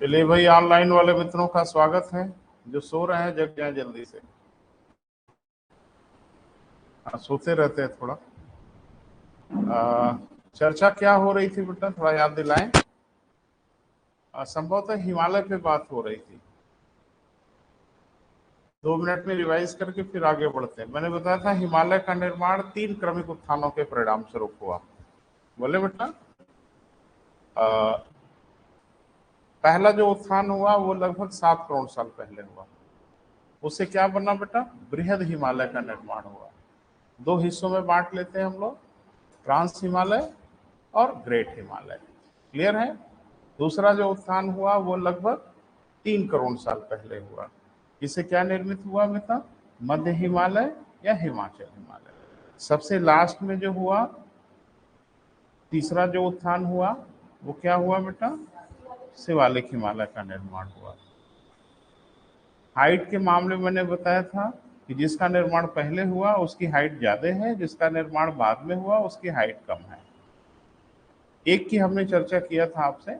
चलिए भाई, ऑनलाइन वाले मित्रों का स्वागत है। जो सो रहे हैं जग जाए जल्दी से। सोते रहते हैं थोड़ा। चर्चा क्या हो रही थी बेटा, थोड़ा याद दिलाएं। संभवतः हिमालय पे बात हो रही थी। 2 मिनट में रिवाइज करके फिर आगे बढ़ते हैं। मैंने बताया था हिमालय का निर्माण 3 क्रमिक उत्थानों के परिणाम स्वरूप हुआ। बोले बेटा, पहला जो उत्थान हुआ वो लगभग 7 करोड़ साल पहले हुआ। उससे क्या बना बेटा? बृहद हिमालय का निर्माण हुआ। 2 हिस्सों में बांट लेते हैं हम लोग, ट्रांस हिमालय और ग्रेट हिमालय। क्लियर है? दूसरा जो उत्थान हुआ वो लगभग 3 करोड़ साल पहले हुआ। इससे क्या निर्मित हुआ बेटा? मध्य हिमालय या हिमाचल हिमालय। सबसे लास्ट में जो हुआ, तीसरा जो उत्थान हुआ वो क्या हुआ बेटा? शिवालिक हिमालय का निर्माण हुआ। हाइट के मामले में मैंने बताया था कि जिसका निर्माण पहले हुआ उसकी हाइट ज्यादा है, जिसका निर्माण बाद में हुआ उसकी हाइट कम है। एक की हमने चर्चा किया था आपसे,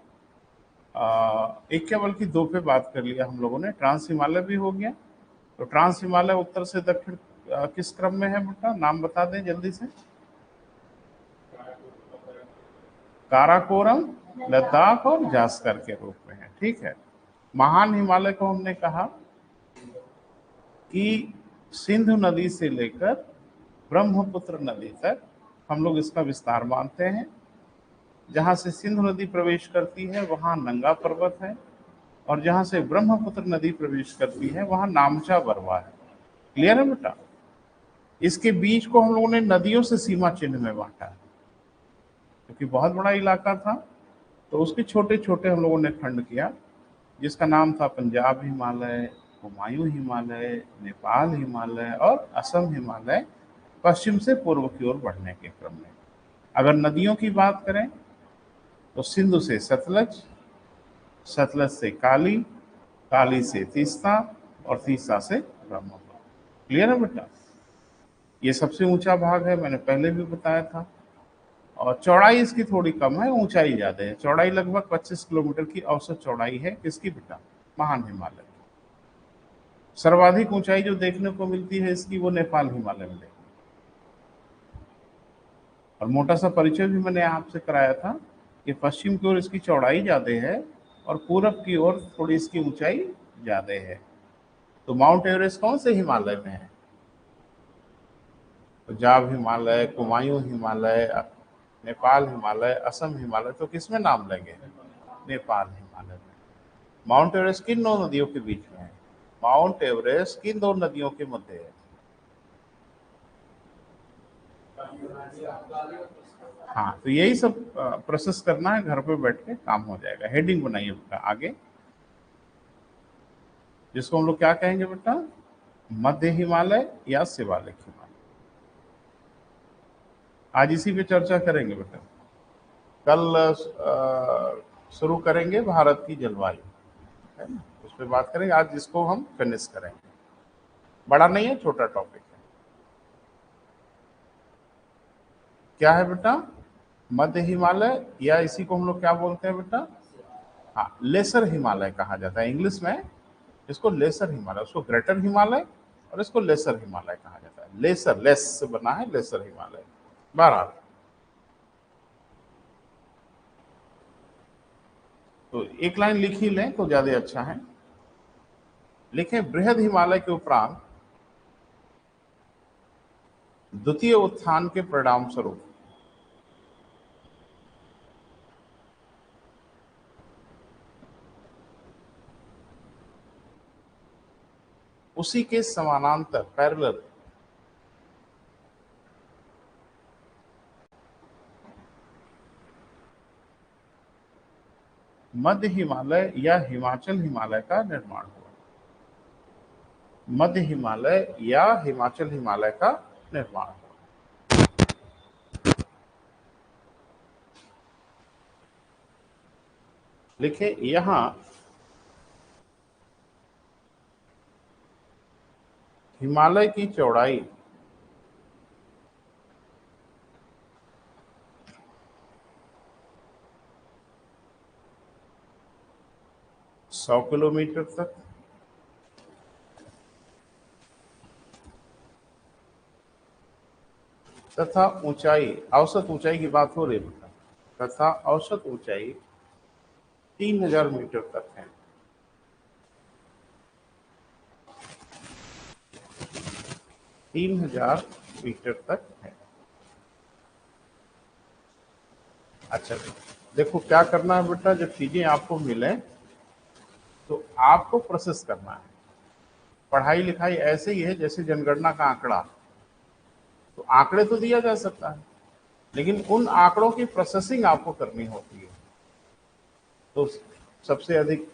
एक क्या बल्कि 2 पे बात कर लिया हम लोगों ने। ट्रांस हिमालय भी हो गया। तो ट्रांस हिमालय उत्तर से दक्षिण किस क्रम में है बेटा? नाम बता दें जल्दी से। काराकोरम, लद्दाख और जास्कर के रूप में है। ठीक है। महान हिमालय को हमने कहा कि सिंधु नदी से लेकर ब्रह्मपुत्र नदी तक हम लोग इसका विस्तार मानते हैं। जहां से सिंधु नदी प्रवेश करती है वहां नंगा पर्वत है, और जहां से ब्रह्मपुत्र नदी प्रवेश करती है वहां नामचा बरवा है। क्लियर है बेटा? इसके बीच को हम लोगों ने नदियों से सीमा चिन्ह में बांटा है, क्योंकि बहुत बड़ा इलाका था तो उसके छोटे छोटे हम लोगों ने खंड किया, जिसका नाम था पंजाब हिमालय, हुमायूं हिमालय, नेपाल हिमालय और असम हिमालय, पश्चिम से पूर्व की ओर बढ़ने के क्रम में। अगर नदियों की बात करें तो सिंधु से सतलज, सतलज से काली, काली से तीस्ता और तीस्ता से ब्रह्मपुत्र। क्लियर है बेटा? ये सबसे ऊंचा भाग है, मैंने पहले भी बताया था। और चौड़ाई इसकी थोड़ी कम है, ऊंचाई ज्यादा है। चौड़ाई लगभग 25 किलोमीटर की औसत चौड़ाई है। किसकी बेटा? महान हिमालय की। सर्वाधिक ऊंचाई जो देखने को मिलती है इसकी, वो नेपाल हिमालय में। और मोटा सा परिचय भी मैंने आपसे कराया था कि पश्चिम की ओर इसकी चौड़ाई ज्यादा है और पूरब की ओर थोड़ी इसकी ऊंचाई ज्यादा है। तो माउंट एवरेस्ट कौन से हिमालय में है? पंजाब हिमालय, कुमायूं हिमालय, नेपाल हिमालय, असम हिमालय। तो किसमें नाम लेंगे? नेपाल हिमालय में। माउंट एवरेस्ट किन 2 नदियों के बीच में है? माउंट एवरेस्ट किन 2 नदियों के मध्य है? हाँ, तो यही सब प्रोसेस करना है, घर पे बैठ के काम हो जाएगा। हेडिंग बनाइए बेटा आगे, जिसको हम लोग क्या कहेंगे बेटा? मध्य हिमालय या शिवालिक हिमालय। आज इसी पे चर्चा करेंगे बेटा। कल शुरू करेंगे भारत की जलवायु, है ना, उस पर बात करेंगे। आज जिसको हम फिनिश करेंगे, बड़ा नहीं है, छोटा टॉपिक है। क्या है बेटा? मध्य हिमालय, या इसी को हम लोग क्या बोलते हैं बेटा? हाँ, लेसर हिमालय कहा जाता है इंग्लिश में। इसको लेसर हिमालय, उसको ग्रेटर हिमालय और इसको लेसर हिमालय कहा जाता है। लेसर, लेस से बना है लेसर हिमालय। बहरहाल, तो एक लाइन लिख ही लें तो ज्यादा अच्छा है। लिखें, बृहद हिमालय के उपरांत द्वितीय उत्थान के परिणाम स्वरूप उसी के समानांतर पैरेलल मध्य हिमालय या हिमाचल हिमालय का निर्माण हुआ। मध्य हिमालय या हिमाचल हिमालय का निर्माण हुआ। लिखे, यहां हिमालय की चौड़ाई 100 किलोमीटर तक, तथा ऊंचाई, औसत ऊंचाई की बात हो रही है बेटा, तथा औसत ऊंचाई 3000 मीटर तक है। 3000 मीटर तक है। अच्छा, देखो क्या करना है बेटा, जब चीजें आपको मिले तो आपको प्रोसेस करना है। पढ़ाई लिखाई ऐसे ही है जैसे जनगणना का आंकड़ा, तो आंकड़े तो दिया जा सकता है, लेकिन उन आंकड़ों की प्रोसेसिंग आपको करनी होती है। तो सबसे अधिक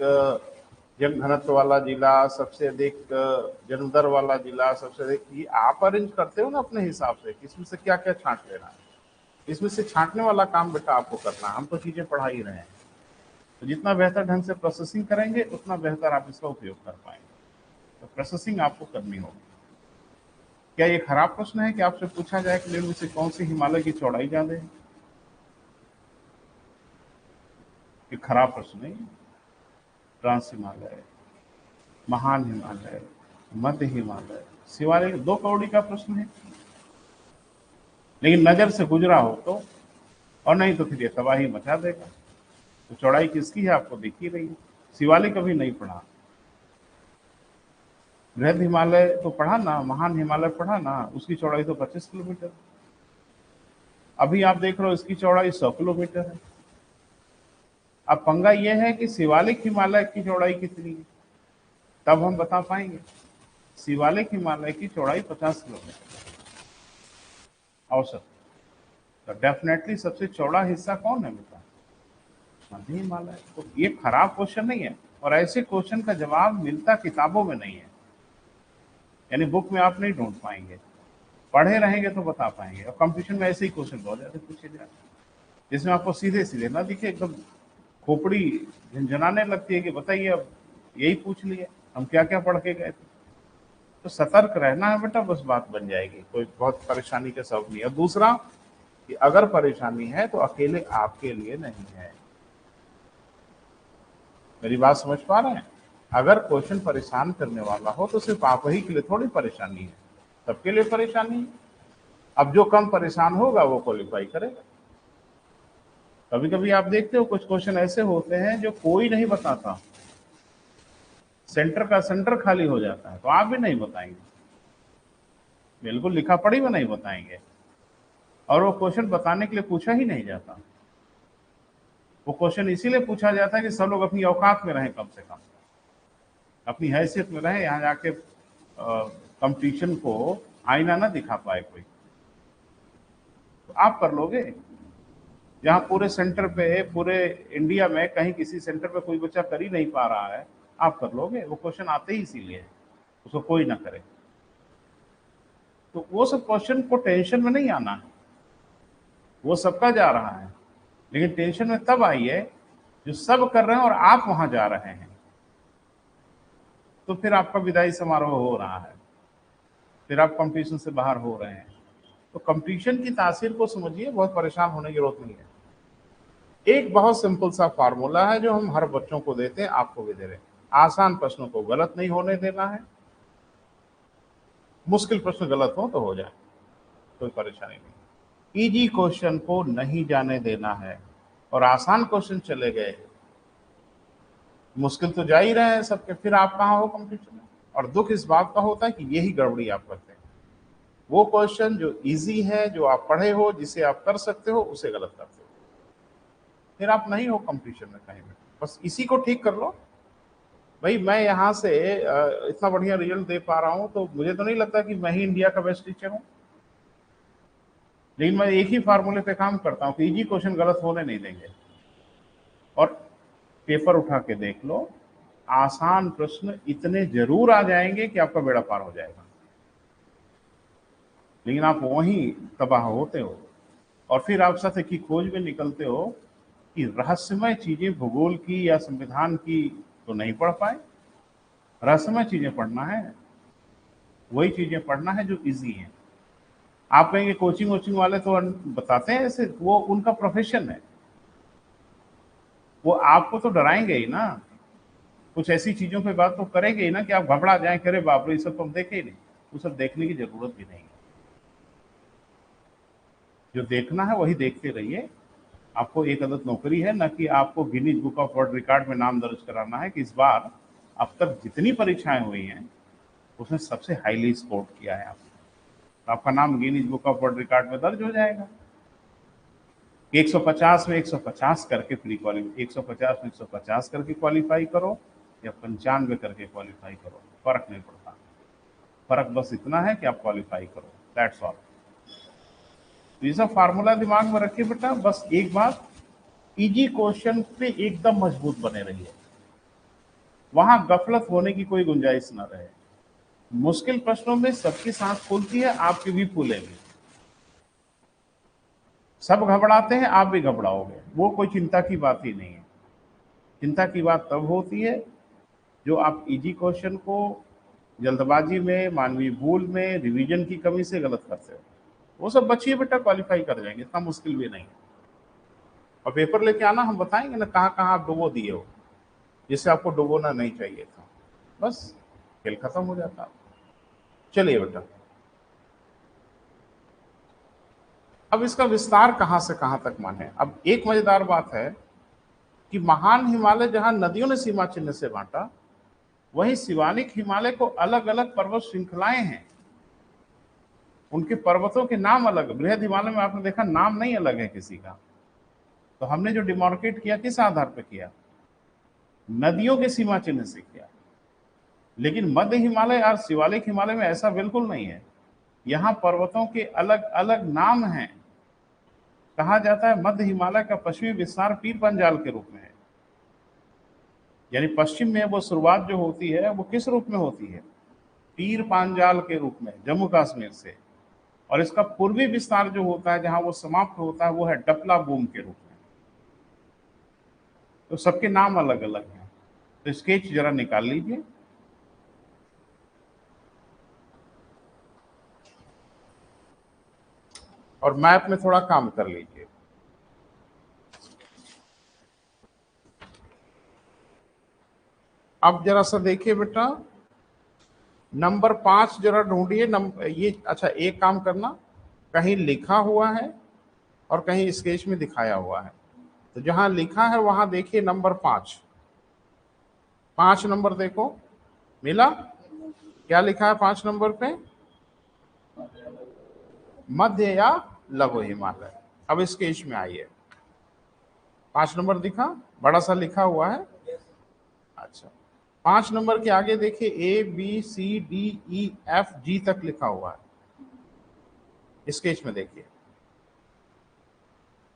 जन घनत्व वाला जिला, सबसे अधिक जन्म दर वाला जिला, सबसे अधिक, ये आप अरेंज करते हो ना अपने हिसाब से, इसमें से क्या क्या छांट लेना है। इसमें से छांटने वाला काम बेटा आपको करना है, हम तो चीजें पढ़ा ही रहे हैं। तो जितना बेहतर ढंग से प्रोसेसिंग करेंगे उतना बेहतर आप इसका उपयोग कर पाएंगे। तो प्रोसेसिंग आपको करनी होगी। क्या ये खराब प्रश्न है कि आपसे पूछा जाए कि निम्न में से कौन सी हिमालय की चौड़ाई ज्यादा है? ये खराब प्रश्न नहीं है। ट्रांस हिमालय, महान हिमालय, मध्य हिमालय, शिवालिक, 2 कौड़ी का प्रश्न है, लेकिन नजर से गुजरा हो तो, और नहीं तो फिर ये तबाही मचा देगा। तो चौड़ाई किसकी है आपको दिख ही रही है। शिवालिक कभी नहीं पढ़ा, बृहद हिमालय तो पढ़ा ना, महान हिमालय पढ़ा ना, उसकी चौड़ाई तो 25 किलोमीटर। अभी आप देख रहे हो इसकी चौड़ाई 100 किलोमीटर है। अब पंगा यह है कि शिवालिक हिमालय की चौड़ाई कितनी है, तब हम बता पाएंगे। शिवालिक हिमालय की चौड़ाई 50 किलोमीटर औसत। तो डेफिनेटली सबसे चौड़ा हिस्सा कौन है बेटा? मध्य हिमालय। तो ये खराब क्वेश्चन नहीं है, और ऐसे क्वेश्चन का जवाब मिलता किताबों में नहीं है, यानी बुक में आप नहीं ढूंढ पाएंगे। पढ़े रहेंगे तो बता पाएंगे। और कंपटीशन में ऐसे ही क्वेश्चन बहुत ज्यादा पूछे जाते हैं जिसमें आपको सीधे सीधे ना दिखे, एकदम खोपड़ी झंझनाने लगती है कि बताइए अब यही पूछ लिए, हम क्या क्या पढ़ के गए थे। तो सतर्क रहना है बेटा, बस बात बन जाएगी, कोई बहुत परेशानी का सबब नहीं है। दूसरा कि अगर परेशानी है तो अकेले आपके लिए नहीं है। मेरी बात समझ पा रहे हैं? अगर क्वेश्चन परेशान करने वाला हो तो सिर्फ आप ही के लिए थोड़ी परेशानी है, सबके लिए परेशानी है। अब जो कम परेशान होगा वो क्वालिफाई करेगा। कभी कभी आप देखते हो कुछ क्वेश्चन ऐसे होते हैं जो कोई नहीं बताता, सेंटर का सेंटर खाली हो जाता है, तो आप भी नहीं बताएंगे, बिल्कुल लिखा पढ़ी में नहीं बताएंगे, और वो क्वेश्चन बताने के लिए पूछा ही नहीं जाता। वो क्वेश्चन इसीलिए पूछा जाता है कि सब लोग अपनी औकात में रहें, कम से कम अपनी हैसियत में रहें, यहाँ जाके कंपटीशन को आईना ना दिखा पाए कोई। तो आप कर लोगे, जहाँ पूरे सेंटर पे, पूरे इंडिया में कहीं किसी सेंटर पे कोई बच्चा कर ही नहीं पा रहा है, आप कर लोगे। वो क्वेश्चन आते ही इसीलिए है, उसको कोई ना करे। तो वो सब क्वेश्चन को टेंशन में नहीं आना है, वो सबका जा रहा है, लेकिन टेंशन में तब आई है जो सब कर रहे हैं और आप वहां जा रहे हैं, तो फिर आपका विदाई समारोह हो रहा है, फिर आप कंपटीशन से बाहर हो रहे हैं। तो कंपटीशन की तासीर को समझिए, बहुत परेशान होने की जरूरत नहीं है। एक बहुत सिंपल सा फार्मूला है जो हम हर बच्चों को देते हैं, आपको भी दे रहे हैं। आसान प्रश्नों को गलत नहीं होने देना है, मुश्किल प्रश्न गलत हो जाए, कोई परेशानी नहीं। इजी क्वेश्चन को नहीं जाने देना है, और आसान क्वेश्चन चले गए, मुश्किल तो जा ही रहे हैं सबके, फिर आप कहाँ हो कंपटीशन में। और दुख इस बात का होता है कि यही गड़बड़ी आप करते हैं। वो क्वेश्चन जो इजी है, जो आप पढ़े हो, जिसे आप कर सकते हो, उसे गलत करते हो, फिर आप नहीं हो कंपटीशन में कहीं भी। बस इसी को ठीक कर लो। भाई मैं यहाँ से इतना बढ़िया रिजल्ट दे पा रहा हूँ, तो मुझे तो नहीं लगता कि मैं ही इंडिया का बेस्ट टीचर हूँ, लेकिन मैं एक ही फार्मूले पे काम करता हूँ कि इजी क्वेश्चन गलत होने नहीं देंगे। और पेपर उठा के देख लो, आसान प्रश्न इतने जरूर आ जाएंगे कि आपका बेड़ा पार हो जाएगा, लेकिन आप वहीं तबाह होते हो। और फिर आप सत्य की खोज में निकलते हो कि रहस्यमय चीजें भूगोल की या संविधान की तो नहीं पढ़ पाए। रहस्यमय चीजें पढ़ना है, वही चीजें पढ़ना है जो इजी हैं। आप कहेंगे कोचिंग वोचिंग वाले तो बताते हैं ऐसे, वो उनका प्रोफेशन है, वो आपको तो डराएंगे ही ना। कुछ ऐसी चीजों पे बात तो करेंगे ही ना कि आप घबरा जाएं, करे बाप रे ये सब तो हम देखे ही नहीं। वो सब देखने की जरूरत भी नहीं है। जो देखना है वही देखते रहिए। आपको एक अदद नौकरी है, ना कि आपको Guinness book of world record में नाम दर्ज कराना है कि इस बार अब तक जितनी परीक्षाएं हुई हैं उसमें सबसे हाईली स्कोर किया है आपने। तो आपका नाम Guinness book of world record में दर्ज हो जाएगा। 150 में 150 करके प्री क्वालिफाई, 150 में 150 करके क्वालिफाई करो या 95 करके क्वालिफाई करो, फर्क नहीं पड़ता। फर्क बस इतना है कि आप क्वालिफाई करो, दैट्स ऑल। तो ये सब फार्मूला दिमाग में रखिए बेटा। बस एक बात, इजी क्वेश्चन पे एकदम मजबूत बने रहिए, वहां गफलत होने की कोई गुंजाइश ना रहे। मुश्किल प्रश्नों में सबकी सांस फूलती है, आपकी भी फूलेगी। सब घबराते हैं, आप भी घबराओगे, वो कोई चिंता की बात ही नहीं है। चिंता की बात तब होती है जो आप इजी क्वेश्चन को जल्दबाजी में, मानवीय भूल में, रिवीजन की कमी से गलत करते हो। वो सब बचिए बेटा, क्वालिफाई कर जाएंगे, इतना मुश्किल भी नहीं। और पेपर लेके आना, हम बताएंगे ना कहाँ कहाँ आप डुबो दिए हो, जिससे आपको डुबोना नहीं चाहिए था। बस खेल खत्म हो जाता। चलिए बेटा, अब इसका विस्तार कहां से कहां तक माने। अब एक मजेदार बात है कि महान हिमालय जहां नदियों ने सीमा चिन्ह से बांटा, वहीं शिवालिक हिमालय को अलग अलग पर्वत श्रृंखलाएं हैं। उनके पर्वतों के नाम अलग। बृहद हिमालय में आपने देखा नाम नहीं अलग है किसी का। तो हमने जो डिमार्केट किया किस आधार पर किया? नदियों के सीमा चिन्ह से किया। लेकिन मध्य हिमालय और शिवालिक हिमालय में ऐसा बिल्कुल नहीं है। यहाँ पर्वतों के अलग अलग नाम हैं। कहा जाता है मध्य हिमालय का पश्चिमी विस्तार पीर पंजाल के रूप में है। यानी पश्चिम में वो शुरुआत जो होती है वो किस रूप में होती है? पीर पांजाल के रूप में, जम्मू कश्मीर से। और इसका पूर्वी विस्तार जो होता है, जहां वो समाप्त होता है, वो है डपला बूम के रूप में। तो सबके नाम अलग अलग हैं। तो स्केच जरा निकाल लीजिए। और मैप में थोड़ा काम कर लीजिए। अब जरा सा देखिए बेटा, नंबर 5 जरा ढूंढिए। नंबर ये, अच्छा एक काम करना, कहीं लिखा हुआ है और कहीं स्केच में दिखाया हुआ है। तो जहां लिखा है वहां देखिए नंबर 5। 5 नंबर देखो, मिला? क्या लिखा है 5 नंबर पे? मध्य या लघु हिमालय। अब स्केच में आइए। 5 नंबर दिखा, बड़ा सा लिखा हुआ है। अच्छा, 5 नंबर के आगे देखिए ABCDEFG तक लिखा हुआ है। स्केच में देखिए,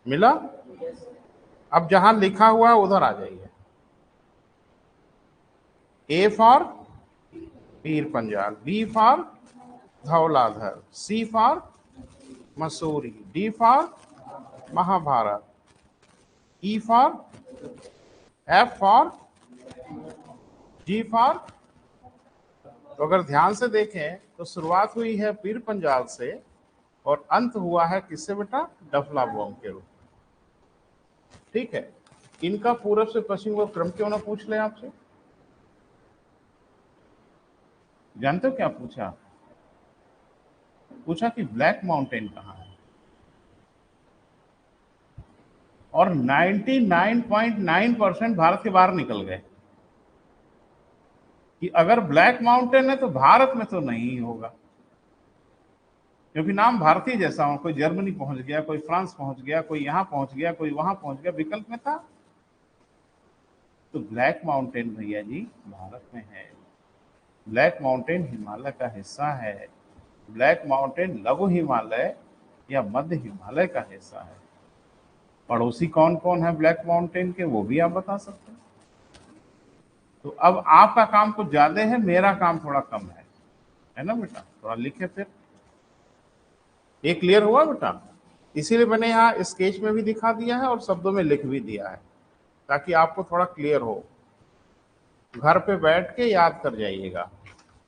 मिला? अब जहां लिखा हुआ है उधर आ जाइए। A for Pir Panjal, B for Dhauladhar, C for Mussoorie, D for Mahabharat, E for, F for, G for. तो अगर ध्यान से देखें तो शुरुआत हुई है पीर पंजाल से और अंत हुआ है किससे बेटा? डफला बॉम के रूप में। ठीक है, इनका पूरब से पश्चिम को क्रम क्यों ना पूछ ले आपसे? जानते हो क्या पूछा? पूछा कि ब्लैक माउंटेन कहाँ है। और 99.9% भारत के बाहर निकल गए कि अगर ब्लैक माउंटेन है तो भारत में तो नहीं होगा, क्योंकि नाम भारतीय जैसा हो। कोई जर्मनी पहुंच गया, कोई फ्रांस पहुंच गया, कोई यहां पहुंच गया, कोई वहां पहुंच गया, विकल्प में था। तो ब्लैक माउंटेन भैया जी भारत में है। ब्लैक माउंटेन हिमालय का हिस्सा है। ब्लैक माउंटेन लघु हिमालय या मध्य हिमालय का हिस्सा है। पड़ोसी कौन कौन है ब्लैक माउंटेन के, वो भी आप बता सकते हैं। तो अब आपका काम कुछ ज्यादा है, मेरा काम थोड़ा कम है ना बेटा? थोड़ा लिखे फिर। ये क्लियर हुआ बेटा? इसीलिए मैंने यहाँ स्केच में भी दिखा दिया है और शब्दों में लिख भी दिया है, ताकि आपको थोड़ा क्लियर हो। घर पे बैठ के याद कर जाइएगा।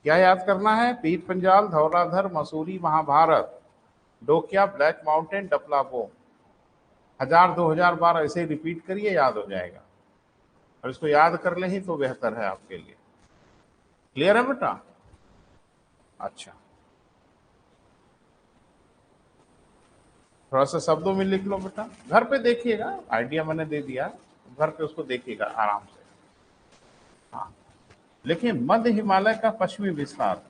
क्या याद करना है? पीर पंजाल, धौलाधर, मसूरी, महाभारत, डोकिया, ब्लैक माउंटेन, डपला बो। 1000 2000 बार ऐसे रिपीट करिए, याद हो जाएगा। और इसको याद कर लें ही तो बेहतर है आपके लिए। क्लियर है बेटा? अच्छा, थोड़ा सा शब्दों में लिख लो बेटा, घर पे देखिएगा, आइडिया मैंने दे दिया, घर पे उसको देखिएगा आराम से। हाँ, देखिए मध्य हिमालय का पश्चिमी विस्तार,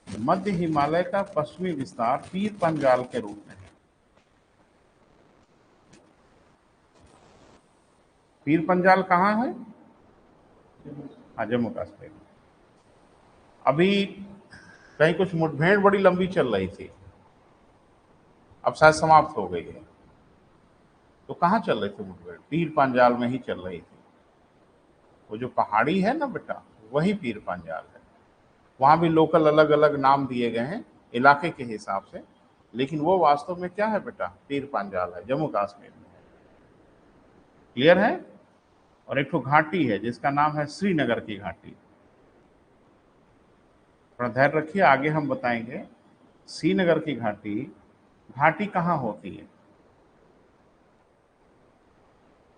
मध्य हिमालय का पश्चिमी विस्तार पीर पंजाल के रूप में है। पीर पंजाल कहाँ है? हाँ, जम्मू कश्मीर। अभी कहीं कुछ मुठभेड़ बड़ी लंबी चल रही थी, अब शायद समाप्त हो गई है। तो कहाँ चल रही थी मुठभेड़? पीर पंजाल में ही चल रही थी। वो जो पहाड़ी है ना बेटा, वही पीर पंजाल है। वहां भी लोकल अलग अलग नाम दिए गए हैं इलाके के हिसाब से, लेकिन वो वास्तव में क्या है बेटा? पीर पंजाल है, जम्मू कश्मीर में है। क्लियर है? और एक तो घाटी है जिसका नाम है श्रीनगर की घाटी। थोड़ा धैर्य रखिए, आगे हम बताएंगे। श्रीनगर की घाटी, घाटी कहाँ होती है?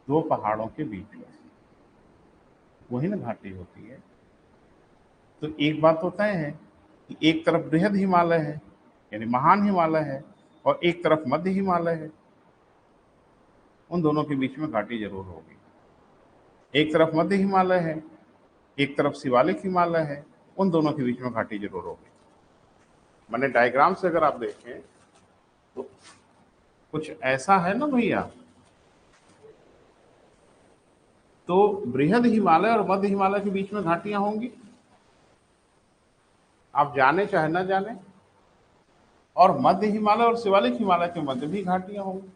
दो पहाड़ों के बीच में, वही ना घाटी होती है। तो एक बात तो तय है कि एक तरफ बृहद हिमालय है, यानी महान हिमालय है, और एक तरफ मध्य हिमालय है। उन दोनों के बीच में घाटी जरूर होगी। एक तरफ मध्य हिमालय है, एक तरफ शिवालिक हिमालय है, उन दोनों के बीच में घाटी जरूर होगी। मैंने डायग्राम से अगर आप देखें तो कुछ ऐसा है ना भैया। तो बृहद हिमालय और मध्य हिमालय के बीच में घाटियां होंगी, आप जाने चाहे ना जाने। और मध्य हिमालय और शिवालिक हिमालय के मध्य भी घाटियां होंगी।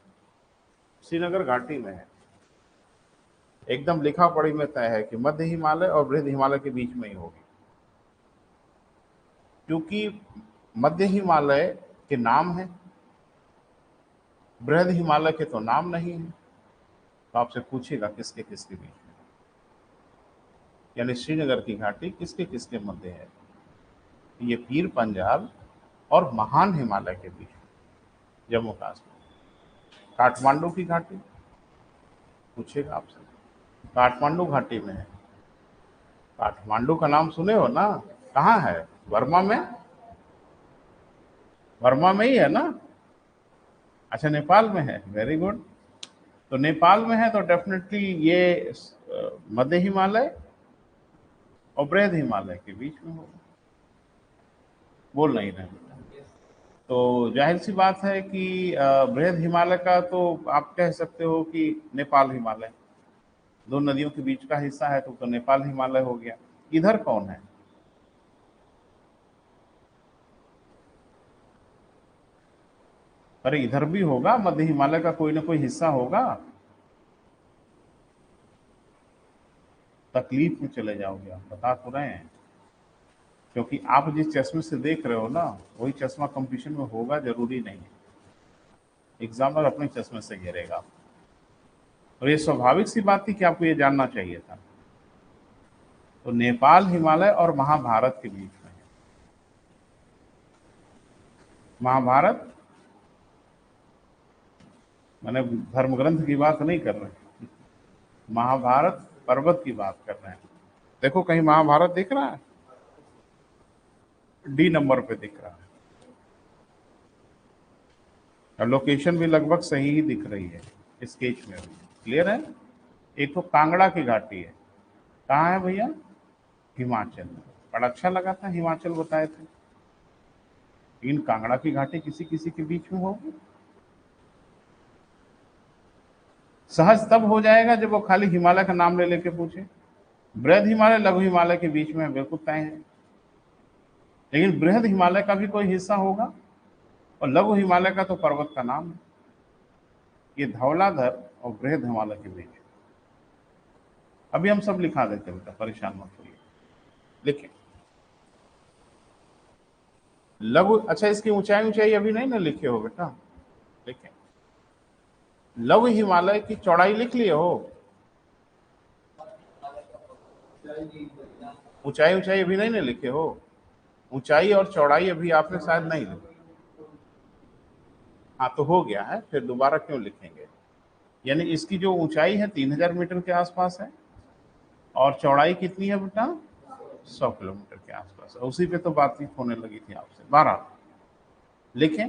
श्रीनगर घाटी में है, एकदम लिखा पढ़ी में तय है कि मध्य हिमालय और बृहद हिमालय के बीच में ही होगी। क्योंकि मध्य हिमालय के नाम है, बृहद हिमालय के तो नाम नहीं है। तो आपसे पूछेगा किसके किसके बीच में, यानी श्रीनगर की घाटी किसके किसके मध्य है? ये पीर पंजाल और महान हिमालय के बीच में, जम्मू कश्मीर। काठमांडू की घाटी पूछेगा आपसे, काठमांडू घाटी में है। काठमांडू का नाम सुने हो ना? कहाँ है? बर्मा में, बर्मा में ही है ना? अच्छा, नेपाल में है, वेरी गुड। तो नेपाल में है तो डेफिनेटली ये मध्य हिमालय और बृहद हिमालय के बीच में होगा। बोल नहीं रहे। तो जाहिर सी बात है कि बृहद हिमालय का तो आप कह सकते हो कि नेपाल हिमालय, दो नदियों के बीच का हिस्सा है तो नेपाल हिमालय हो गया। इधर कौन है? अरे इधर भी होगा, मध्य हिमालय का कोई ना कोई हिस्सा होगा। तकलीफ में चले जाओगे आप, बता तो रहे हैं। क्योंकि आप जिस चश्मे से देख रहे हो ना, वही चश्मा कंपटीशन में होगा जरूरी नहीं है। एग्जामिनर अपने चश्मे से घेरेगा। और ये स्वाभाविक सी बात थी कि आपको ये जानना चाहिए था। तो नेपाल हिमालय और महाभारत के बीच में है। महाभारत मैंने धर्म ग्रंथ की बात नहीं कर रहे, महाभारत पर्वत की बात कर रहे हैं। देखो कहीं महाभारत दिख रहा है? डी नंबर पे दिख रहा है। और लोकेशन भी लगभग सही ही दिख रही है स्केच में भी। क्लियर है? एक तो कांगड़ा की घाटी है। कहाँ है भैया? हिमाचल। बड़ा अच्छा लगा था, हिमाचल बताए थे। लेकिन कांगड़ा की घाटी किसी किसी के बीच में होगी। सहज तब हो जाएगा जब वो खाली हिमालय का नाम ले लेके पूछे। बृहद हिमालय लघु हिमालय के बीच में बिल्कुल तय है, लेकिन बृहद हिमालय का भी कोई हिस्सा होगा और लघु हिमालय का तो पर्वत का नाम है। ये धौलाधर और बृहद हिमालय के बीच। अभी हम सब लिखा देते बेटा, परेशान मत होइए। लिखे लघु, अच्छा इसकी ऊंचाई ऊंचाई अभी नहीं ना लिखे हो बेटा? लिखे लघु हिमालय की चौड़ाई लिख लिए हो? ऊंचाई ऊंचाई अभी नहीं ना लिखे हो? ऊंचाई और चौड़ाई अभी आपने शायद नहीं लिखी। हाँ तो हो गया है, फिर दोबारा क्यों लिखेंगे? यानी इसकी जो ऊंचाई है 3000 मीटर के आसपास है और चौड़ाई कितनी है बेटा, 100 किलोमीटर के आसपास है। उसी पे तो बातचीत होने लगी थी आपसे। 12 लिखें,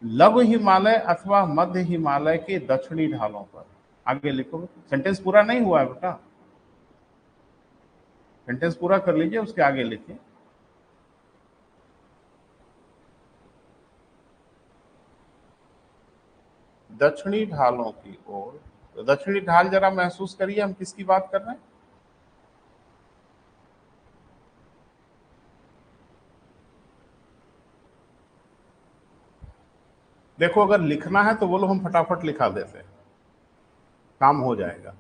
लघु हिमालय अथवा मध्य हिमालय के दक्षिणी ढालों पर। आगे लिखो, सेंटेंस पूरा नहीं हुआ है बेटा, सेंटेंस पूरा कर लीजिए, उसके आगे लिखिए। दक्षिणी ढालों की ओर, तो दक्षिणी ढाल जरा महसूस करिए, हम किसकी बात कर रहे हैं। देखो अगर लिखना है तो बोलो, हम फटाफट लिखा देते हैं, काम हो जाएगा,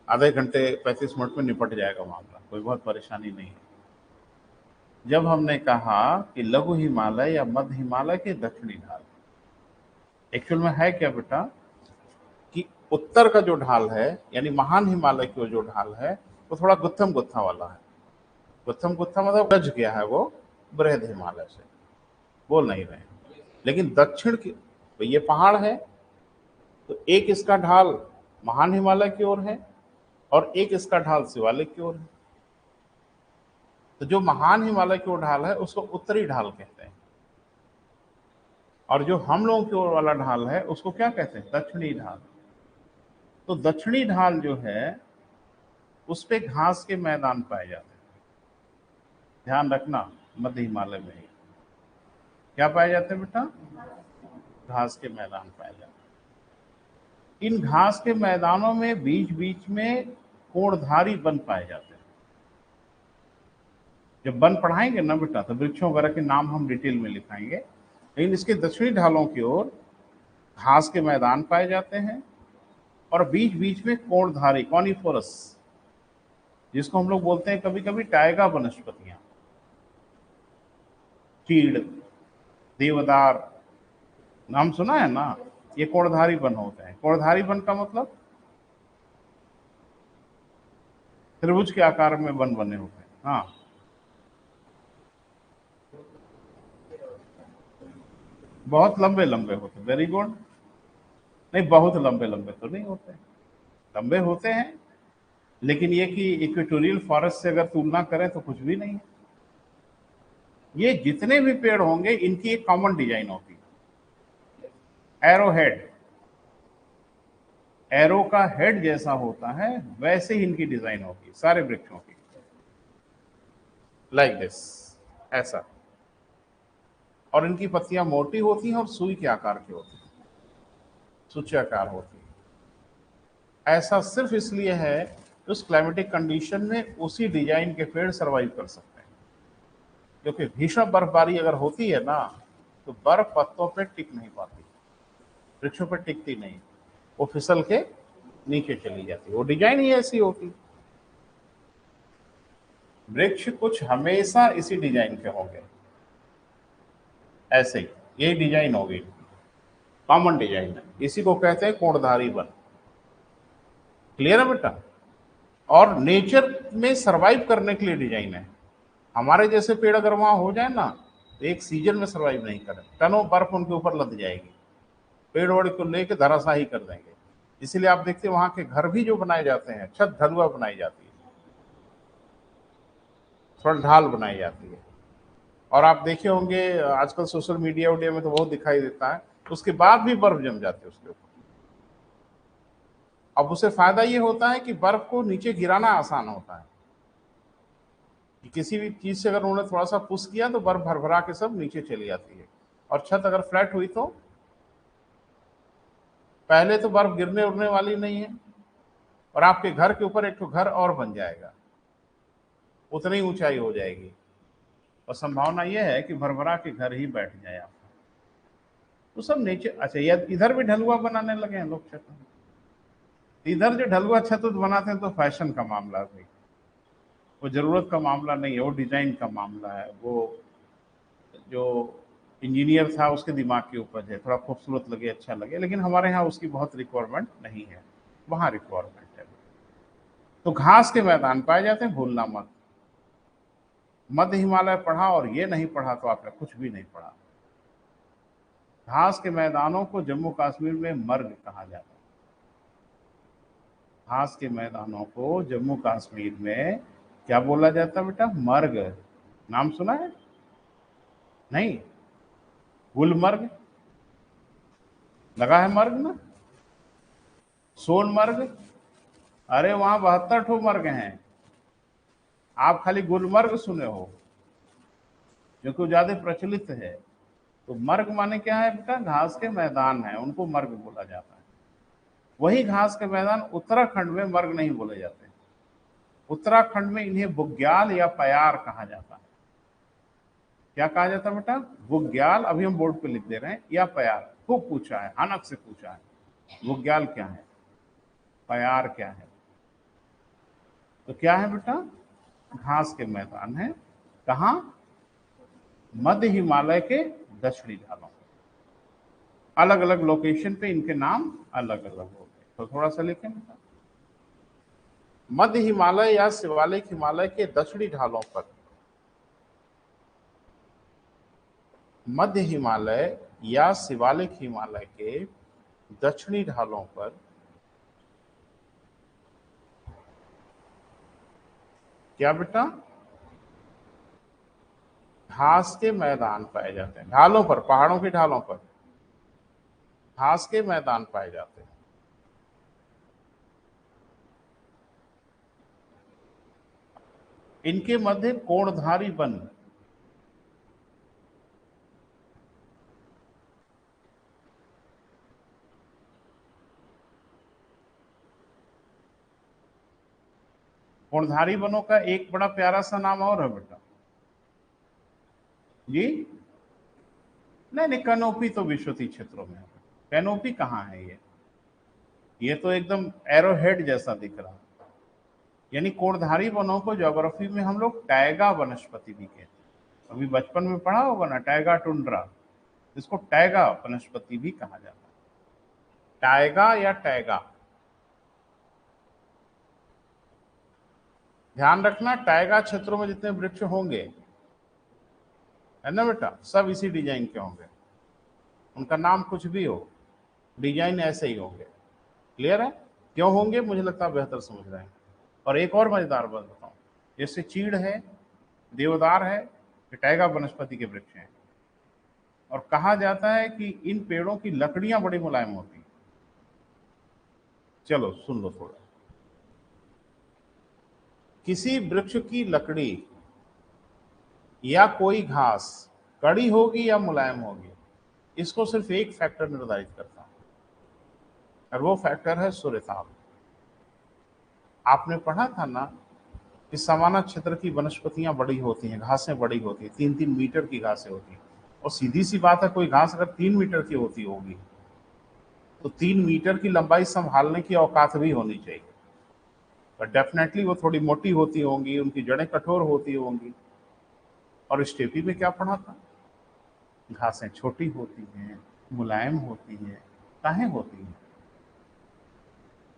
आधे घंटे 35 मिनट में निपट जाएगा मामला, कोई बहुत परेशानी नहीं है। जब हमने कहा कि लघु हिमालय या मध्य हिमालय के दक्षिणी ढाल, एक्चुअल में है क्या बेटा कि उत्तर का जो ढाल है यानी महान हिमालय की जो ढाल है वो थोड़ा गुत्थम गुत्था वाला है। गुत्थम गुत्था मतलब गज गया है वो बृहद हिमालय से, बोल नहीं रहे। लेकिन दक्षिण की तो ये पहाड़ है, तो एक इसका ढाल महान हिमालय की ओर है और एक इसका ढाल शिवालिक की ओर है। तो जो महान हिमालय की ओर ढाल है उसको उत्तरी ढाल कहते हैं, और जो हम लोगों की ओर वाला ढाल है उसको क्या कहते हैं, दक्षिणी ढाल। तो दक्षिणी ढाल जो है उस पे घास के मैदान पाए जाते हैं। ध्यान रखना, मध्य हिमालय में ही क्या पाए जाते हैं बेटा, घास के मैदान पाए जाते हैं। इन घास के मैदानों में बीच बीच में कोणधारी वन पाए जाते हैं। जब वन पढ़ाएंगे ना बेटा तो वृक्षों वगैरह के नाम हम डिटेल में लिखाएंगे। लेकिन इसके दक्षिणी ढालों की ओर घास के मैदान पाए जाते हैं और बीच बीच में कोणधारी कॉनिफोरस, जिसको हम लोग बोलते हैं कभी कभी टाइगा वनस्पतियां, चीड़, देवदार, नाम सुना है ना, ये कोणधारी वन होते हैं। कोणधारी वन का मतलब त्रिभुज के आकार में वन बने होते हैं। हाँ, बहुत लंबे लंबे होते हैं, वेरी गुड। नहीं, बहुत लंबे लंबे तो नहीं होते, लंबे होते हैं, लेकिन ये कि इक्वेटोरियल फॉरेस्ट से अगर तुलना करें तो कुछ भी नहीं है। ये जितने भी पेड़ होंगे इनकी एक कॉमन डिजाइन होती है, एरो हेड, एरो का हेड जैसा होता है वैसे ही इनकी डिजाइन होगी सारे वृक्षों की, लाइक दिस, ऐसा। और इनकी पत्तियां मोटी होती हैं और सुई के आकार की होती हैं, सूच्याकार होती है। ऐसा सिर्फ इसलिए है कि उस क्लाइमेटिक कंडीशन में उसी डिजाइन के पेड़ सरवाइव कर सकते हैं, क्योंकि भीषण बर्फबारी अगर होती है ना तो बर्फ पत्तों पे टिक नहीं पाती, वृक्षों पर टिकती नहीं, वो फिसल के नीचे चली जाती, वो डिजाइन ही ऐसी होती। वृक्ष कुछ हमेशा इसी डिजाइन के होंगे, ऐसे ही यही डिजाइन होगी, कॉमन डिजाइन है, इसी को कहते हैं कोणधारी वन। क्लियर है बेटा। और नेचर में सरवाइव करने के लिए डिजाइन है। हमारे जैसे पेड़ अगर वहां हो जाए ना तो एक सीजन में सरवाइव नहीं करे, टनों बर्फ उनके ऊपर लद जाएगी, पेड़ वड़ को लेकर धराशाही कर देंगे। इसीलिए आप देखते हैं वहां के घर भी जो बनाए जाते हैं, छत ढलुआ बनाई जाती है, थोड़ा ढाल बनाई जाती है। और आप देखे होंगे आजकल सोशल मीडिया उडिया में तो बहुत दिखाई देता है, उसके बाद भी बर्फ जम जाती है उसके ऊपर। अब उसे फायदा ये होता है कि बर्फ को नीचे गिराना आसान होता है, कि किसी भी चीज से अगर उन्होंने थोड़ा सा पुश किया तो बर्फ भरभरा के सब नीचे चली जाती है। और छत अगर फ्लैट हुई तो पहले तो बर्फ गिरने उड़ने वाली नहीं है, और आपके घर के ऊपर एक तो घर और बन जाएगा, उतनी ऊंचाई हो जाएगी, और संभावना यह है कि भरभरा के घर ही बैठ जाए आप। तो सब नेचर। अच्छा, यार इधर भी ढलुआ बनाने लगे हैं लोग छत, इधर जो ढलुआ छत बनाते हैं तो फैशन का मामला है भाई, वो जरूरत का मामला नहीं है, वो डिजाइन का मामला है, वो जो इंजीनियर था उसके दिमाग की उपज है, थोड़ा खूबसूरत लगे, अच्छा लगे। लेकिन हमारे यहाँ उसकी बहुत रिक्वायरमेंट नहीं है, वहाँ रिक्वायरमेंट है। तो घास के मैदान पाए जाते हैं, भूलना मत। मध्य हिमालय पढ़ा और ये नहीं पढ़ा तो आपने कुछ भी नहीं पढ़ा। घास के मैदानों को जम्मू कश्मीर में मर्ग कहा जाता है। घास के मैदानों को जम्मू कश्मीर में क्या बोला जाता है बेटा? मर्ग। नाम सुना है? नहीं? गुलमर्ग लगा है मर्ग ना? सोनमर्ग, अरे वहां 72 ठो मर्ग हैं, आप खाली गुलमर्ग सुने हो जो कि ज्यादा प्रचलित है। तो मर्ग माने क्या है बेटा? घास के मैदान है, उनको मर्ग बोला जाता है। वही घास के मैदान उत्तराखंड में मर्ग नहीं बोले जाते। उत्तराखंड में इन्हें बुग्याल या पयार कहा जाता है। क्या कहा जाता है बेटा? बुग्याल, अभी हम बोर्ड पे लिख दे रहे हैं, या पयार। खूब पूछा है, हनक से पूछा है। बुग्याल क्या है, पयार क्या है? तो क्या है बेटा? घास के मैदान है। कहा? मध्य हिमालय के दक्षिणी ढालों। अलग अलग लोकेशन पे इनके नाम अलग अलग हो गए। तो थोड़ा सा लिखें बेटा। मध्य हिमालय या शिवालिक हिमालय के दक्षिणी ढालों पर, मध्य हिमालय या शिवालिक हिमालय के दक्षिणी ढालों पर क्या बेटा? घास के मैदान पाए जाते हैं। ढालों पर, पहाड़ों की ढालों पर घास के मैदान पाए जाते हैं। इनके मध्य कोणधारी वन, कोणधारी वनों का एक बड़ा प्यारा सा नाम और है बेटा जी। नहीं नहीं, कैनोपी तो विश्वती क्षेत्रों में है। कैनोपी कहाँ है ये तो एकदम एरोहेड जैसा दिख रहा है। यानी कोणधारी वनों को ज्योग्राफी में हम लोग टैगा वनस्पति भी कहते हैं। अभी बचपन में पढ़ा होगा ना, टैगा टुंड्रा, इसको टैगा वनस्पति भी कहा जाता है। टाइगा या टैगा, ध्यान रखना, टाइगा क्षेत्रों में जितने वृक्ष होंगे, है ना बेटा, सब इसी डिजाइन के होंगे। उनका नाम कुछ भी हो, डिजाइन ऐसे ही होंगे। क्लियर है? क्यों होंगे मुझे लगता है बेहतर समझ रहे हैं। और एक और मजेदार बात बताऊं, जैसे चीड़ है, देवदार है, ये टाइगा वनस्पति के वृक्ष हैं। और कहा जाता है कि इन पेड़ों की लकड़ियां बड़ी मुलायम होती हैं। चलो सुन लो थोड़ा। किसी वृक्ष की लकड़ी या कोई घास कड़ी होगी या मुलायम होगी, इसको सिर्फ एक फैक्टर निर्धारित करता है, और वो फैक्टर है सूर्यताप। आपने पढ़ा था ना कि सवाना क्षेत्र की वनस्पतियां बड़ी होती हैं, घासें बड़ी होती हैं, 3-3 मीटर की घासें होती हैं। और सीधी सी बात है, कोई घास अगर 3 मीटर की होती होगी तो 3 मीटर की लंबाई संभालने की औकात भी होनी चाहिए। पर डेफिनेटली वो थोड़ी मोटी होती होंगी, उनकी जड़ें कठोर होती होंगी। और स्टेपी में क्या पढ़ा था? घासें छोटी होती हैं, मुलायम होती हैं। काहे होती हैं?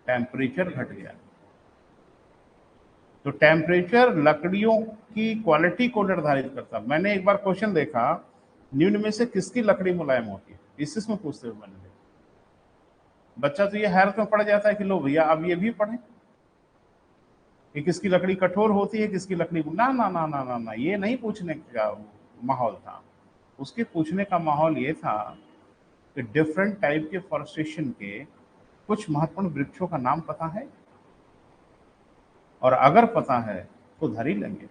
टेम्परेचर घट गया। तो टेम्परेचर लकड़ियों की क्वालिटी को निर्धारित करता। मैंने एक बार क्वेश्चन देखा, निम्न में से किसकी लकड़ी मुलायम होती है, इसमें पूछते हुए मैंने देखा। बच्चा तो ये हैरत में पड़ जाता है कि लो भैया अब ये भी पढ़े कि किसकी लकड़ी कठोर होती है, किसकी लकड़ी, ना ना ना ना ना ना, ये नहीं पूछने का माहौल था। उसके पूछने का माहौल ये था कि डिफरेंट टाइप के फॉरेस्टेशन के कुछ महत्वपूर्ण वृक्षों का नाम पता है, और अगर पता है तो धर ही लेंगे।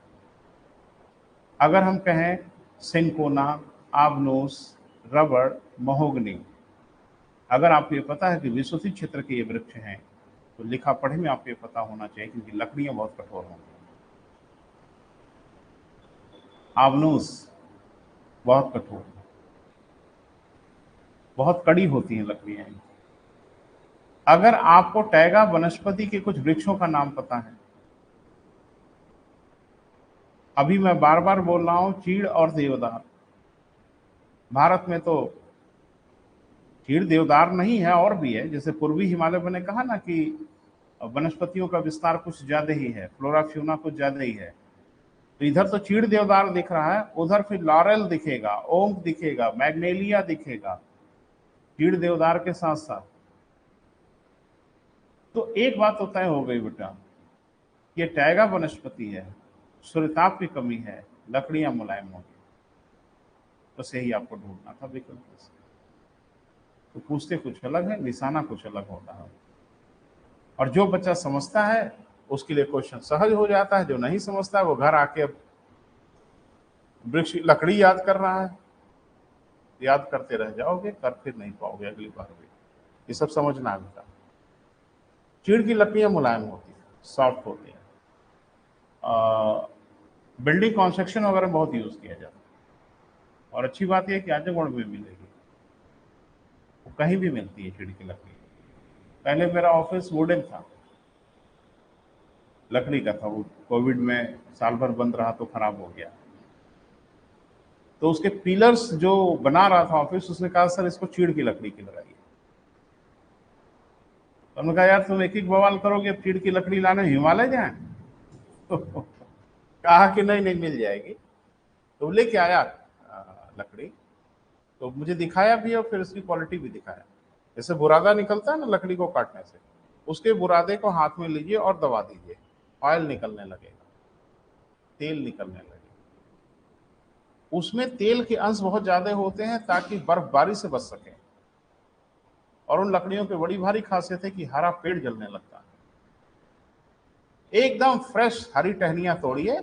अगर हम कहें सिंकोना, आबनूस, रबड़, महोगनी, अगर आपको ये पता है कि विश्वती क्षेत्र के ये वृक्ष हैं, तो लिखा पढ़े में आपको ये पता होना चाहिए क्योंकि लकड़ियां बहुत कठोर होंगी। आबनूस बहुत कठोर, बहुत कड़ी होती हैं लकड़ियां। अगर आपको टैगा वनस्पति के कुछ वृक्षों का नाम पता है, अभी मैं बार बार बोल रहा हूं, चीड़ और देवदार। भारत में तो चीड़ देवदार नहीं है, और भी है, जैसे पूर्वी हिमालय मैंने कहा ना कि वनस्पतियों का विस्तार कुछ ज्यादा ही है, फ्लोरा फ्यूना कुछ ज्यादा ही है। तो इधर तो चीड़ देवदार दिख रहा है, उधर फिर लॉरेल दिखेगा, ओक दिखेगा, मैग्नेलिया दिखेगा, चीड़ देवदार के साथ साथ। तो एक बात तो तय हो गई बेटा, ये टैगा वनस्पति है, सूर्यताप की कमी है, लकड़ियां मुलायम होगी। बस यही आपको ढूंढना था विकल्प से। तो पूछते कुछ अलग है, निशाना कुछ अलग होता है। और जो बच्चा समझता है उसके लिए क्वेश्चन सहज हो जाता है, जो नहीं समझता है वो घर आके अब वृक्ष लकड़ी याद कर रहा है। याद करते रह जाओगे, कर फिर नहीं पाओगे अगली बार भी। ये सब समझना है बेटा। चीड़ की लकड़ियां मुलायम होती है, सॉफ्ट होती है, बिल्डिंग कंस्ट्रक्शन वगैरह बहुत यूज किया जाता है। और अच्छी बात यह कि आजमगढ़ में मिलेगी, वो कहीं भी मिलती है चीड़ की लकड़ी। पहले मेरा ऑफिस वुडन था, लकड़ी का था। वो कोविड में साल भर बंद रहा तो खराब हो गया। तो उसके पिलर्स जो बना रहा था ऑफिस, उसने कहा सर इसको चीड़ की लकड़ी की लगाइए। तो हमने कहा यार तुम एक एक बवाल करोगे, अब चीड़ की लकड़ी लाने हिमालय जाए? तो कहा कि नहीं नहीं मिल जाएगी। तो लेके आया लकड़ी, तो मुझे दिखाया भी और फिर उसकी क्वालिटी भी दिखाया। जैसे बुरादा निकलता है ना लकड़ी को काटने से, उसके बुरादे को हाथ में लीजिए और दबा दीजिए, ऑयल निकलने लगेगा, तेल निकलने लगेगा। उसमें तेल के अंश बहुत ज्यादा होते हैं ताकि बर्फबारी से बच सके। और उन लकड़ियों की बड़ी भारी खासियत है कि हरा पेड़ जलने लगता है। एकदम फ्रेश हरी टहनियां तोड़िए,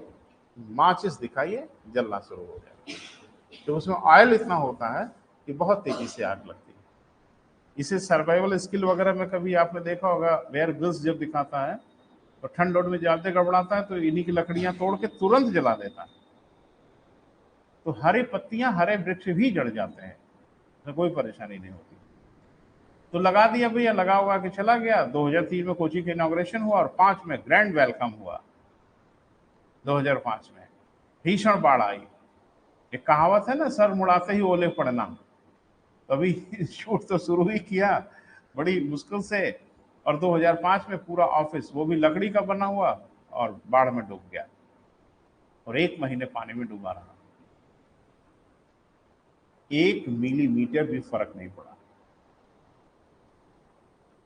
माचिस दिखाइए, जलना शुरू हो जाए। तो उसमें ऑयल इतना होता है कि बहुत तेजी से आग लगती है। इसे सर्वाइवल स्किल वगैरह में कभी आपने देखा होगा, बेयर ग्रिल्स जब दिखाता है तो ठंड में जाते गड़बड़ाता है तो इन्हीं की लकड़ियां तोड़ के तुरंत जला देता है। तो हरे पत्तियां, हरे वृक्ष भी जड़ जाते हैं, तो कोई परेशानी नहीं होती। तो लगा दिया भैया, लगा हुआ के चला गया। 2003 में कोची का इनॉग्रेशन हुआ और 5 में ग्रैंड वेलकम हुआ। 2005 में भीषण बाढ़ आई। एक कहावत है ना, सर मुड़ाते ही ओले पड़ना। अभी शूट तो शुरू ही किया बड़ी मुश्किल से, और 2005 में पूरा ऑफिस वो भी लकड़ी का बना हुआ और बाढ़ में डूब गया और 1 महीने पानी में डूबा रहा। 1 मिलीमीटर भी फर्क नहीं पड़ा,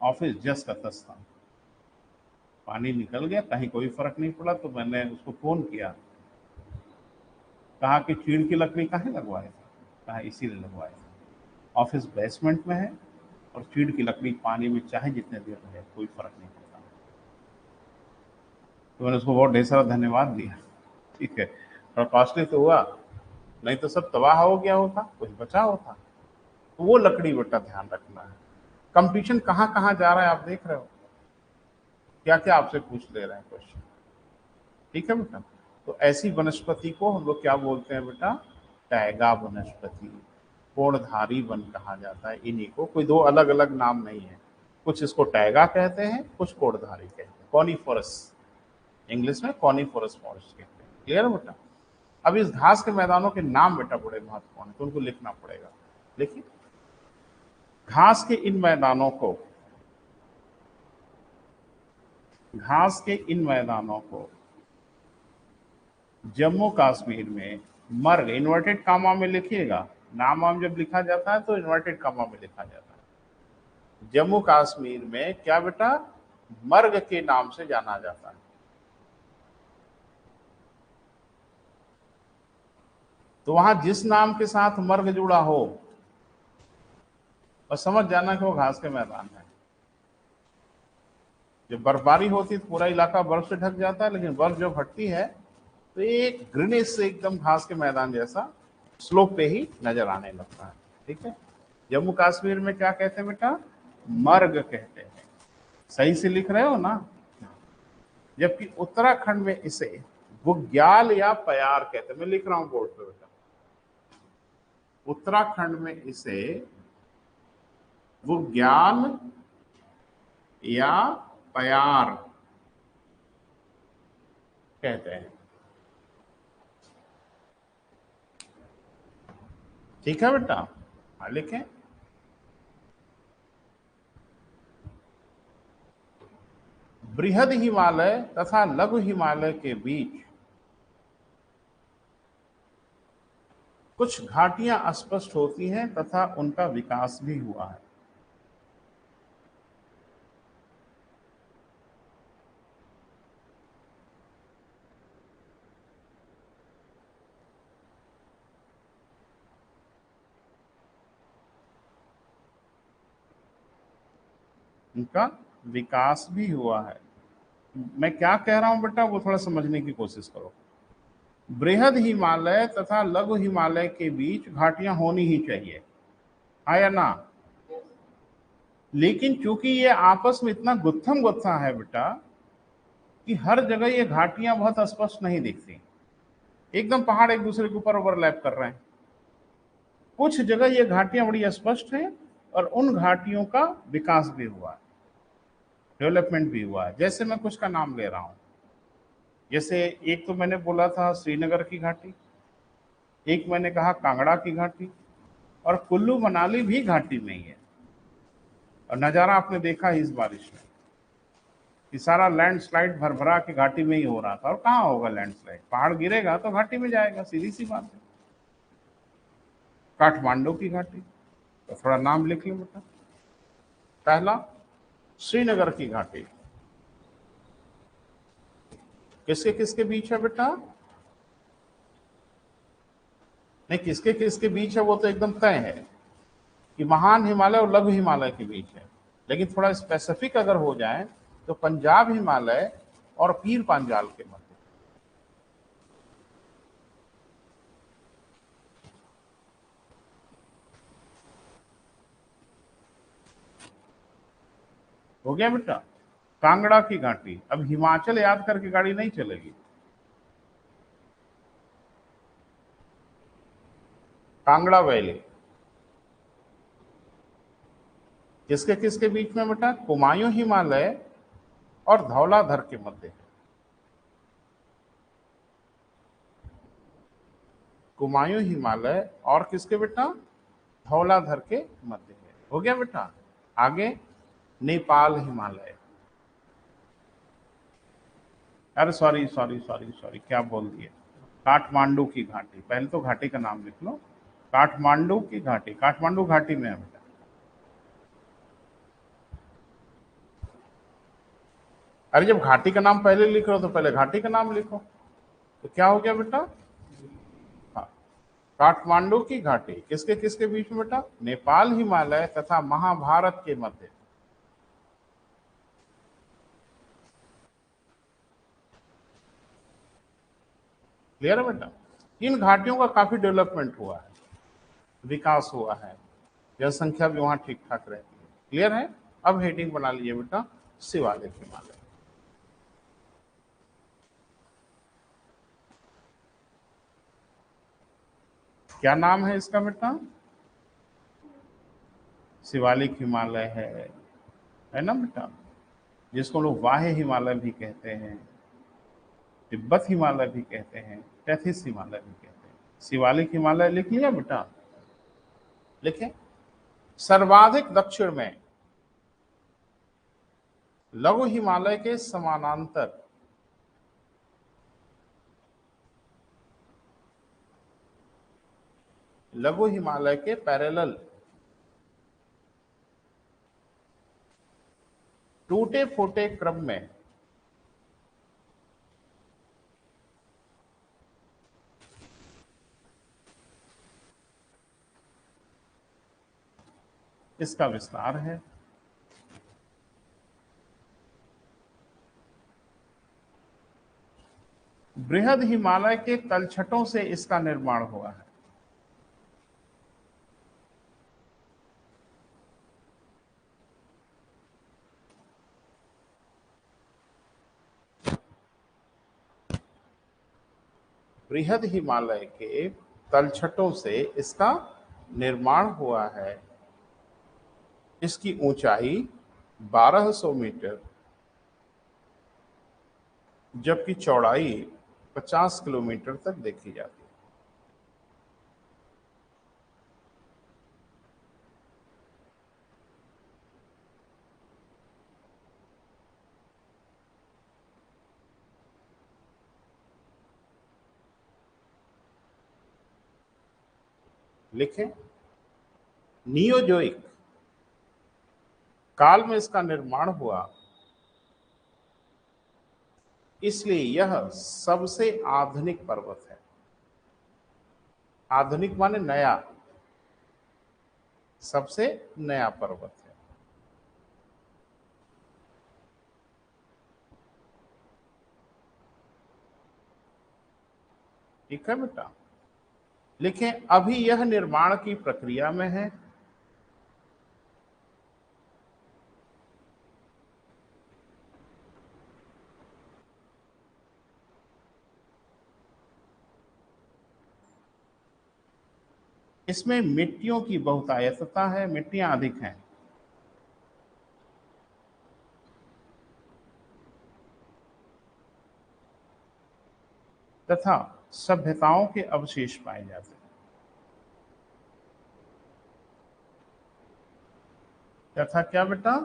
ऑफिस जस्ट तस था। पानी निकल गया, कहीं कोई फर्क नहीं पड़ा। तो मैंने उसको फोन किया, कहा कि चीड़ की लकड़ी कहाँ लगवाए थे? कहा इसीलिए लगवाए थे, ऑफिस बेसमेंट में है और चीड़ की लकड़ी पानी में चाहे जितने देर रहे कोई फर्क नहीं पड़ता। तो मैंने उसको बहुत ढेर सारा धन्यवाद दिया। ठीक है, और कॉस्टली तो हुआ, नहीं तो सब तबाह हो गया होता, कुछ बचा होता। तो वो लकड़ी बेटा ध्यान रखना है। कंपटीशन कहाँ कहाँ जा रहा है आप देख रहे हो, क्या क्या आपसे पूछ ले रहे हैं क्वेश्चन। ठीक है बेटा, तो ऐसी वनस्पति को हम लोग क्या बोलते हैं बेटा? टैगा वनस्पति, कोणधारी वन कहा जाता है इन्हीं को। कोई दो अलग अलग नाम नहीं है, कुछ इसको टैगा कहते हैं, कुछ कोणधारी कहते हैं। कॉनिफोरस, इंग्लिश में कॉनिफोरस फॉरेस्ट कहते हैं। क्लियर है बेटा? अब इस घास के मैदानों के नाम बेटा बड़े महत्वपूर्ण है, तो उनको लिखना पड़ेगा। देखिए, घास के इन मैदानों को, घास के इन मैदानों को जम्मू कश्मीर में मर्ग, इन्वर्टेड कामा में लिखिएगा, नाम वाम जब लिखा जाता है तो इन्वर्टेड कामा में लिखा जाता है। जम्मू कश्मीर में क्या बेटा? मर्ग के नाम से जाना जाता है। तो वहां जिस नाम के साथ मर्ग जुड़ा हो, और समझ जाना कि वो घास के मैदान है। जब बर्फबारी होती है तो पूरा इलाका बर्फ से ढक जाता है, लेकिन बर्फ जब हटती है तो एक ग्रीनिश से एकदम घास के मैदान जैसा स्लोप पे ही नजर आने लगता है। ठीक है, जम्मू कश्मीर में क्या कहते हैं बेटा? मर्ग कहते हैं। सही से लिख रहे हो ना? जबकि उत्तराखंड में इसे बुग्याल या प्यार कहते हैं। मैं लिख रहा हूं बोर्ड पे बेटा, उत्तराखंड में इसे बुग्याल या प्यार कहते हैं। ठीक है बेटा, हाँ लिखें। बृहद हिमालय तथा लघु हिमालय के बीच कुछ घाटियां अस्पष्ट होती हैं तथा उनका विकास भी हुआ है। उनका विकास भी हुआ है। मैं क्या कह रहा हूं बेटा, वो थोड़ा समझने की कोशिश करो। बृहद हिमालय तथा लघु हिमालय के बीच घाटियां होनी ही चाहिए, हाँ या ना? लेकिन चूंकि ये आपस में इतना गुत्थम गुत्था है बेटा कि हर जगह ये घाटियां बहुत स्पष्ट नहीं दिखती, एकदम पहाड़ एक दूसरे के ऊपर ओवरलैप कर रहे हैं। कुछ जगह ये घाटियां बड़ी स्पष्ट हैं और उन घाटियों का विकास भी हुआ है, डेवलपमेंट भी हुआ है। जैसे मैं कुछ का नाम ले रहा हूं, जैसे एक तो मैंने बोला था श्रीनगर की घाटी, एक मैंने कहा कांगड़ा की घाटी, और कुल्लू मनाली भी घाटी में ही है। और नज़ारा आपने देखा इस बारिश में कि सारा लैंडस्लाइड भरभरा के घाटी में ही हो रहा था। और कहाँ होगा लैंडस्लाइड, पहाड़ गिरेगा तो घाटी में जाएगा, सीधी सी बात है। काठमांडू की घाटी, तो थोड़ा नाम लिख लो बेटा। पहला श्रीनगर की घाटी, किसके किसके बीच है बेटा? नहीं, किसके किसके बीच है वो तो एकदम तय है कि महान हिमालय और लघु हिमालय के बीच है। लेकिन थोड़ा स्पेसिफिक अगर हो जाए तो पंजाब हिमालय और पीर पांजाल के मध्य। हो गया बेटा। कांगड़ा की घाटी, अब हिमाचल याद करके गाड़ी नहीं चलेगी। कांगड़ा वैली किसके किसके बीच में बेटा? कुमायूं हिमालय और धौलाधर के मध्य है। कुमायूं हिमालय और किसके बेटा? धौलाधर के मध्य है। हो गया बेटा। आगे नेपाल हिमालय, अरे सॉरी सॉरी सॉरी सॉरी, क्या बोल दिए, काठमांडू की घाटी। पहले तो घाटी का नाम लिख लो, काठमांडू की घाटी, काठमांडू घाटी में है बेटा। अरे जब घाटी का नाम पहले लिख रहे हो तो पहले घाटी का नाम लिखो। तो क्या हो गया बेटा? हाँ, काठमांडू की घाटी किसके किसके बीच में बेटा? नेपाल हिमालय तथा महाभारत के मध्य। क्लियर है बेटा? इन घाटियों का काफी डेवलपमेंट हुआ है, विकास हुआ है, जनसंख्या भी वहां ठीक ठाक रहती है। क्लियर है? अब हेडिंग बना लीजिए बेटा, शिवालिक हिमालय। क्या नाम है इसका बेटा? शिवालिक हिमालय है ना बेटा? जिसको लोग वाहे हिमालय भी कहते हैं, तिब्बत हिमालय भी कहते हैं, टेथिस हिमालय भी कहते हैं। शिवालिक हिमालय लिख लिया बेटा? लिखे। सर्वाधिक दक्षिण में लघु हिमालय के समानांतर लघु हिमालय के पैरेलल टूटे फूटे क्रम में इसका विस्तार है। बृहद हिमालय के तलछटों से इसका निर्माण हुआ है। बृहद हिमालय के तलछटों से इसका निर्माण हुआ है। इसकी ऊंचाई 1200 मीटर जबकि चौड़ाई 50 किलोमीटर तक देखी जाती है। लिखे नियोजोइक काल में इसका निर्माण हुआ, इसलिए यह सबसे आधुनिक पर्वत है। आधुनिक माने नया, सबसे नया पर्वत है। ठीक है बेटा, लिखें अभी यह निर्माण की प्रक्रिया में है। इसमें मिट्टियों की बहुतायतता है, मिट्टियां अधिक हैं। तथा सभ्यताओं के अवशेष पाए जाते हैं। तथा क्या बेटा?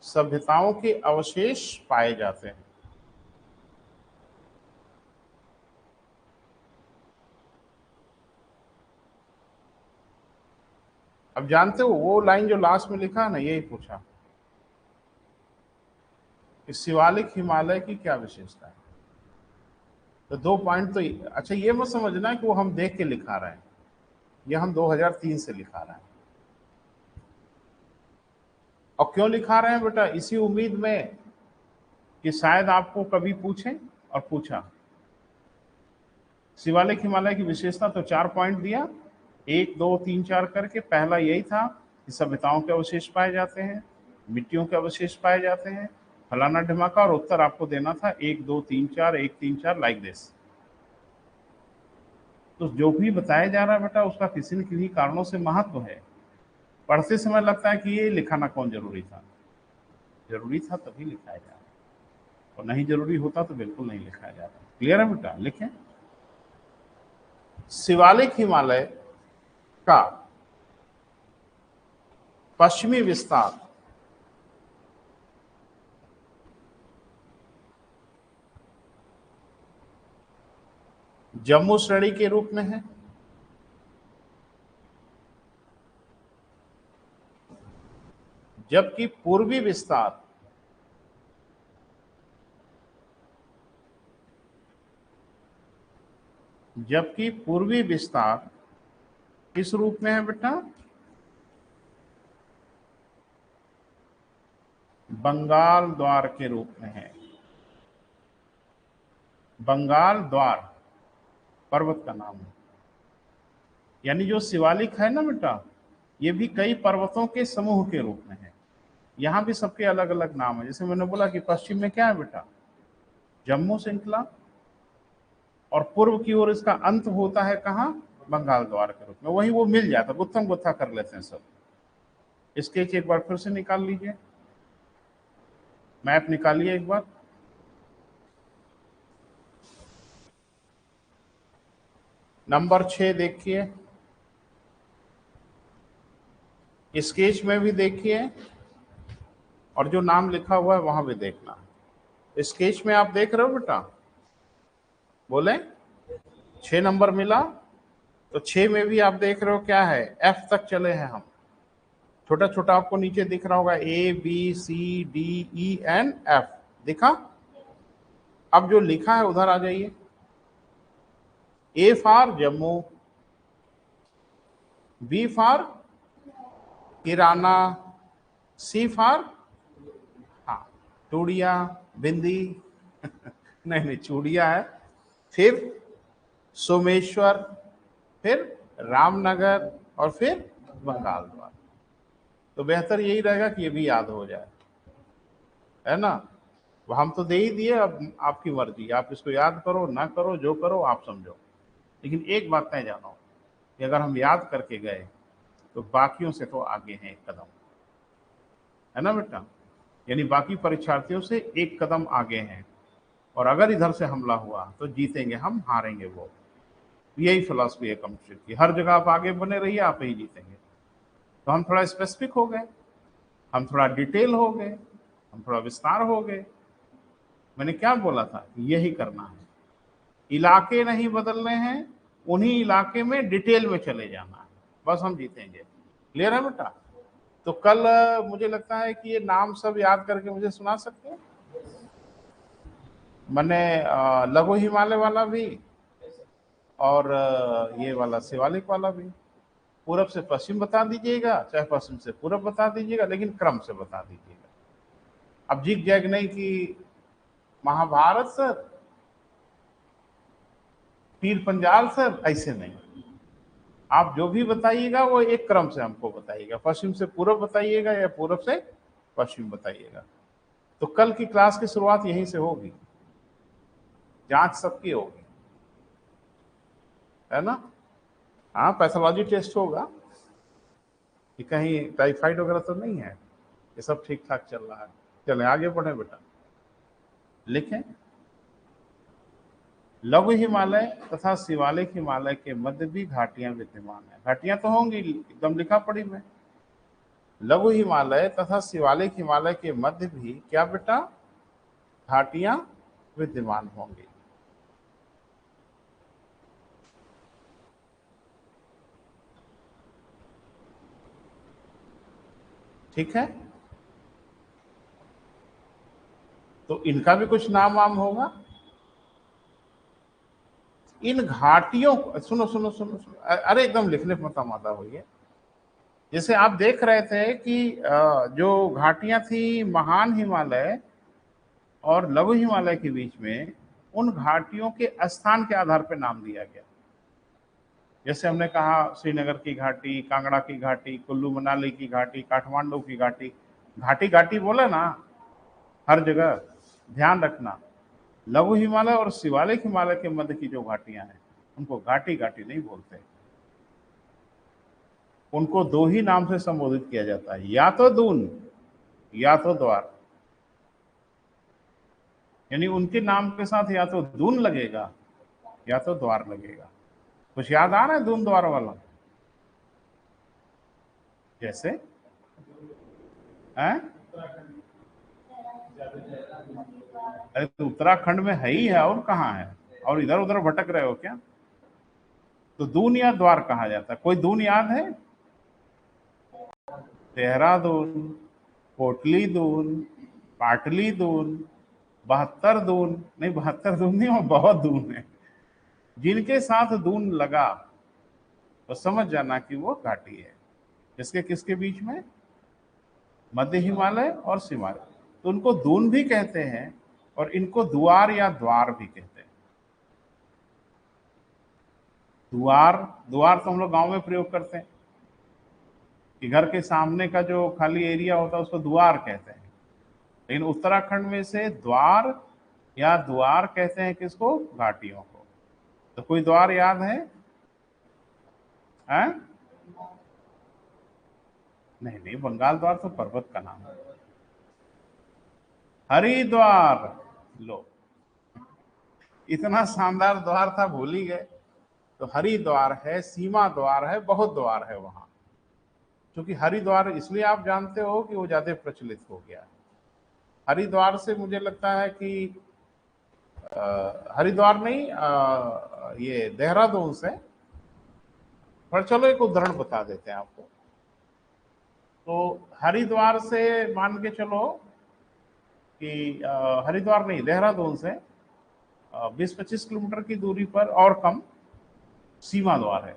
सभ्यताओं के अवशेष पाए जाते हैं। अब जानते हो वो लाइन जो लास्ट में लिखा है ना, यही पूछा कि शिवालिक हिमालय की क्या विशेषता है। तो 2 पॉइंट तो अच्छा, ये मत समझना कि वो हम देख के लिखा रहे हैं, ये हम 2003 से लिखा रहे हैं। और क्यों लिखा रहे हैं बेटा? इसी उम्मीद में कि शायद आपको कभी पूछें, और पूछा। शिवालिक हिमालय की विशेषता तो 4 पॉइंट दिया, 1 2 3 4 करके। पहला यही था कि सभ्यताओं के अवशेष पाए जाते हैं, मिट्टियों के अवशेष पाए जाते हैं, फलाना ढिमाका। और उत्तर आपको देना था 1 2 3 4 1 3 4 लाइक दिस। तो जो भी बताया जा रहा है बेटा, उसका किसी न किसी कारणों से महत्व है। पढ़ते समय लगता है कि ये लिखाना कौन जरूरी था। जरूरी था तभी लिखाया जा रहा है, और नहीं जरूरी होता तो बिल्कुल नहीं लिखाया जा रहा। क्लियर है बेटा? लिखें शिवालिक हिमालय का पश्चिमी विस्तार जम्मू श्रेणी के रूप में है, जबकि पूर्वी विस्तार किस रूप में है बेटा? बंगाल द्वार के रूप में है। बंगाल द्वार पर्वत का नाम है। यानी जो शिवालिक है ना बेटा, ये भी कई पर्वतों के समूह के रूप में है। यहां भी सबके अलग अलग नाम है। जैसे मैंने बोला कि पश्चिम में क्या है बेटा? जम्मू श्रृंखला, और पूर्व की ओर इसका अंत होता है कहाँ? बंगाल द्वार के रूप में। वही वो मिल जाता, गुत्थम गुत्था कर लेते हैं सब। स्केच एक बार फिर से निकाल लीजिए, मैप निकालिए एक बार। नंबर 6 देखिए, स्केच में भी देखिए, और जो नाम लिखा हुआ है वहां भी देखना। स्केच में आप देख रहे हो बेटा? बोले 6 नंबर मिला, तो 6 में भी आप देख रहे हो क्या है? एफ तक चले हैं हम। छोटा छोटा आपको नीचे दिख रहा होगा, A B C D E N F, दिखा? अब जो लिखा है उधर आ जाइए। A for Jammu, B for किराना, सी फॉर हाँ चूड़िया बिंदी नहीं नहीं चूड़िया है, फिर सोमेश्वर, फिर रामनगर, और फिर बंगाल द्वार। तो बेहतर यही रहेगा कि ये भी याद हो जाए, है ना? हम तो दे ही दिए, अब आपकी मर्जी, आप इसको याद करो ना करो, जो करो आप समझो। लेकिन एक बात तय जानो कि अगर हम याद करके गए तो बाकियों से तो आगे हैं एक कदम, है ना बेटा? यानी बाकी परीक्षार्थियों से एक कदम आगे हैं। और अगर इधर से हमला हुआ तो जीतेंगे हम, हारेंगे वो। यही फिलॉसफी है कंप्यूटर की। हर जगह आप आगे बने रहिए, आप ही जीतेंगे। तो हम थोड़ा स्पेसिफिक हो गए, हम थोड़ा डिटेल हो गए, हम थोड़ा विस्तार हो गए। मैंने क्या बोला था? यही करना है। इलाके नहीं बदलने हैं, उन्हीं इलाके में डिटेल में चले जाना है। बस हम जीतेंगे। क्लियर है बेटा? तो कल मुझे लगता है कि ये नाम सब याद करके मुझे सुना सकते हैं। मैंने लघु हिमालय वाला भी और ये वाला शिवालिक वाला भी। पूरब से पश्चिम बता दीजिएगा, चाहे पश्चिम से पूरब बता दीजिएगा, लेकिन क्रम से बता दीजिएगा। अब जिग जैग नहीं कि महाभारत सर, तीर पंजाल सर, ऐसे नहीं। आप जो भी बताइएगा वो एक क्रम से हमको बताइएगा। पश्चिम से पूरब बताइएगा या पूरब से पश्चिम बताइएगा। तो कल की क्लास की शुरुआत यहीं से होगी, जांच सबकी होगी, है ना? हाँ, पैथोलॉजी टेस्ट होगा कि कहीं टाइफाइड वगैरह तो नहीं है। ये सब ठीक ठाक चल रहा है। चलें आगे बढ़े बेटा। लिखें, लघु हिमालय तथा शिवालिक हिमालय के मध्य भी घाटियां विद्यमान है। घाटियां तो होंगी, एकदम लिखा पड़ी में। लघु हिमालय तथा शिवालिक हिमालय के मध्य भी क्या बेटा? घाटियां विद्यमान होंगी। ठीक है, तो इनका भी कुछ नाम वाम होगा। इन घाटियों को सुनो सुनो सुनो सुनो, अरे एकदम लिखने पर मता माता होइए। जैसे आप देख रहे थे कि जो घाटियां थी महान हिमालय और लघु हिमालय के बीच में, उन घाटियों के स्थान के आधार पर नाम दिया गया। जैसे हमने कहा श्रीनगर की घाटी, कांगड़ा की घाटी, कुल्लू मनाली की घाटी, काठमांडू की घाटी। घाटी घाटी बोला ना हर जगह, ध्यान रखना। लघु हिमालय और शिवालिक हिमालय के मध्य की जो घाटियां हैं उनको घाटी घाटी नहीं बोलते। उनको दो ही नाम से संबोधित किया जाता है, या तो दून या तो द्वार। यानी उनके नाम के साथ या तो दून लगेगा या तो द्वार लगेगा। कुछ याद आ रहा है दून द्वार वाला? जैसे हैं? अरे तो उत्तराखंड में है ही है, और कहाँ है? और इधर उधर भटक रहे हो क्या? तो दून या द्वार कहा जाता है। कोई दून याद है? देहरादून, कोटली दून, पाटली दून, 72 दून, नहीं 72 दून नहीं, वो बहुत दून है। जिनके साथ दून लगा तो समझ जाना कि वो घाटी है। इसके किसके बीच में? मध्य हिमालय और शिमालय। तो उनको दून भी कहते हैं और इनको दुआर या द्वार भी कहते हैं। दुआर, दुआर तो हम लोग गांव में प्रयोग करते हैं कि घर के सामने का जो खाली एरिया होता है उसको द्वार कहते हैं। लेकिन उत्तराखंड में से द्वार या द्वार कहते हैं किसको? घाटियों को। तो कोई द्वार याद है? हैं? नहीं नहीं, बंगाल द्वार तो पर्वत का नाम है। हरिद्वार, लो, इतना शानदार द्वार था भूल ही गए। तो हरिद्वार है, सीमा द्वार है, बहुत द्वार है वहां। क्योंकि हरिद्वार इसलिए आप जानते हो कि वो ज्यादा प्रचलित हो गया। हरिद्वार से मुझे लगता है कि हरिद्वार नहीं, ये देहरादून से। पर चलो एक उदाहरण बता देते हैं आपको। तो हरिद्वार से मान के चलो कि हरिद्वार नहीं, देहरादून से 20-25 किलोमीटर की दूरी पर और कम सीमा द्वार है।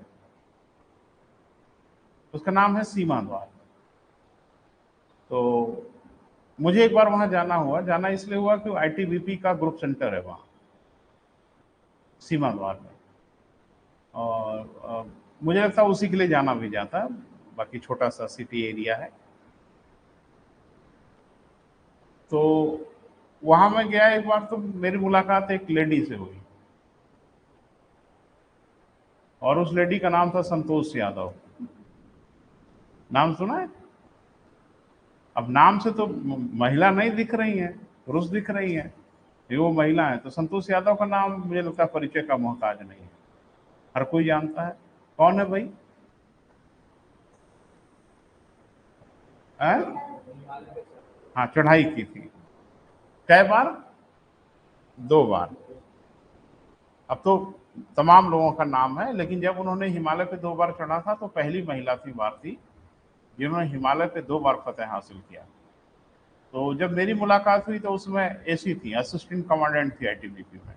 उसका नाम है सीमा द्वार। तो मुझे एक बार वहां जाना हुआ। जाना इसलिए हुआ कि आईटीबीपी का ग्रुप सेंटर है वहां सीमा द्वार में। और मुझे लगता है उसी के लिए जाना भी जाता है। बाकी छोटा सा सिटी एरिया है। तो वहां मैं गया एक बार, तो मेरी मुलाकात एक लेडी से हुई और उस लेडी का नाम था संतोष यादव। नाम सुना है? अब नाम से तो महिला नहीं दिख रही है, पुरुष दिख रही है, ये वो महिला है। तो संतोष यादव का नाम मुझे लगता है परिचय का मोहताज नहीं है, हर कोई जानता है। कौन है भाई? है? हाँ, चढ़ाई की थी। कै बार? 2 बार। अब तो तमाम लोगों का नाम है, लेकिन जब उन्होंने हिमालय पे 2 बार चढ़ा था तो पहली महिला थी भारतीय जिन्होंने हिमालय पे 2 बार फतेह हासिल किया। तो जब मेरी मुलाकात हुई तो उसमें एसी थी, असिस्टेंट कमांडेंट थी आईटीबीपी में।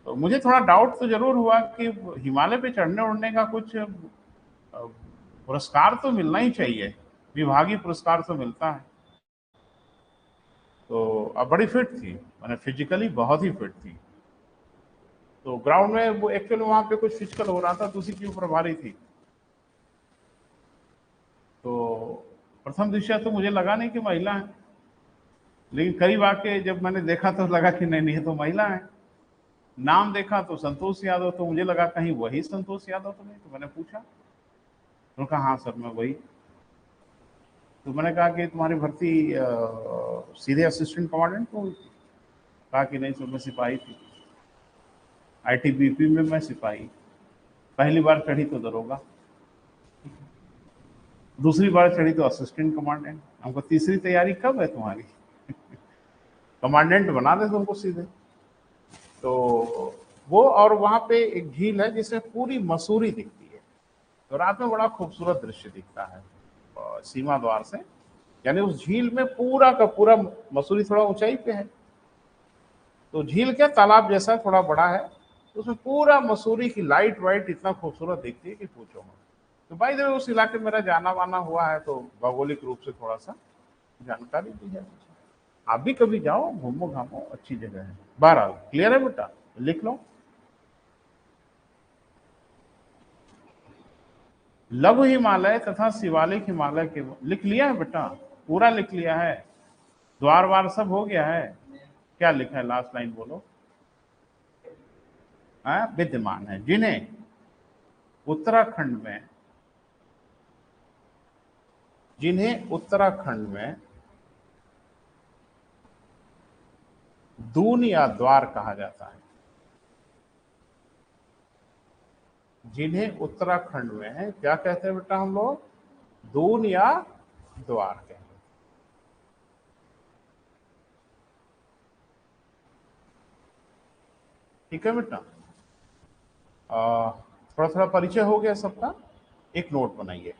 तो मुझे थोड़ा डाउट तो जरूर हुआ कि हिमालय पे चढ़ने उड़ने का कुछ पुरस्कार तो मिलना ही चाहिए, विभागीय पुरस्कार तो मिलता है। तो अब बड़ी फिट थी, मैंने फिजिकली बहुत ही फिट थी। तो ग्राउंड में वो एक्चुअली वहां पे कुछ फिजिकल हो रहा था तो उसी की वो प्रभारी थी। तो प्रथम दृष्टया तो मुझे लगा नहीं कि महिला है, लेकिन करीब आके जब मैंने देखा तो लगा कि नहीं नहीं ये तो महिला है। नाम देखा तो संतोष यादव, तो मुझे लगा कहीं वही संतोष यादव तो नहीं। तो मैंने पूछा, उन्होंने कहा हाँ सर मैं वही। तो मैंने कहा कि तुम्हारी भर्ती सीधे असिस्टेंट कमांडेंट को हुई थी? कहा कि नहीं सर मैं सिपाही थी, आईटीबीपी में मैं सिपाही, पहली बार चढ़ी तो दरोगा, दूसरी बार चढ़ी तो असिस्टेंट कमांडेंट। हमको तीसरी तैयारी कब है तुम्हारी? कमांडेंट बना दे तुमको सीधे। तो वो, और वहां पे एक झील है जिसमें पूरी मसूरी दिखती है, तो रात में बड़ा खूबसूरत दृश्य दिखता है सीमा द्वार से। यानी उस झील में पूरा का पूरा, मसूरी थोड़ा ऊंचाई पे है तो झील क्या तालाब जैसा थोड़ा बड़ा है, तो उसमें पूरा मसूरी की लाइट वाइट इतना खूबसूरत दिखती है कि पूछो मत। तो भाई देखो उस इलाके में मेरा जाना वाना हुआ है तो भौगोलिक रूप से थोड़ा सा जानकारी भी है मुझे। आप भी कभी जाओ, घूमो घामो, अच्छी जगह है। बहरहाल क्लियर है बेटा, लिख लो। लघु हिमालय तथा शिवालिक हिमालय के, लिख लिया है बेटा? पूरा लिख लिया है? द्वार वार सब हो गया है? क्या लिखा है लास्ट लाइन बोलो? विद्यमान है, जिन्हें उत्तराखंड में, जिन्हें उत्तराखंड में दून या द्वार कहा जाता है, जिन्हें उत्तराखंड में क्या कहते हैं बेटा हम लोग? दून या द्वार कहते हैं। ठीक है बेटा, थोड़ा थोड़ा परिचय हो गया सबका। एक नोट बनाइए।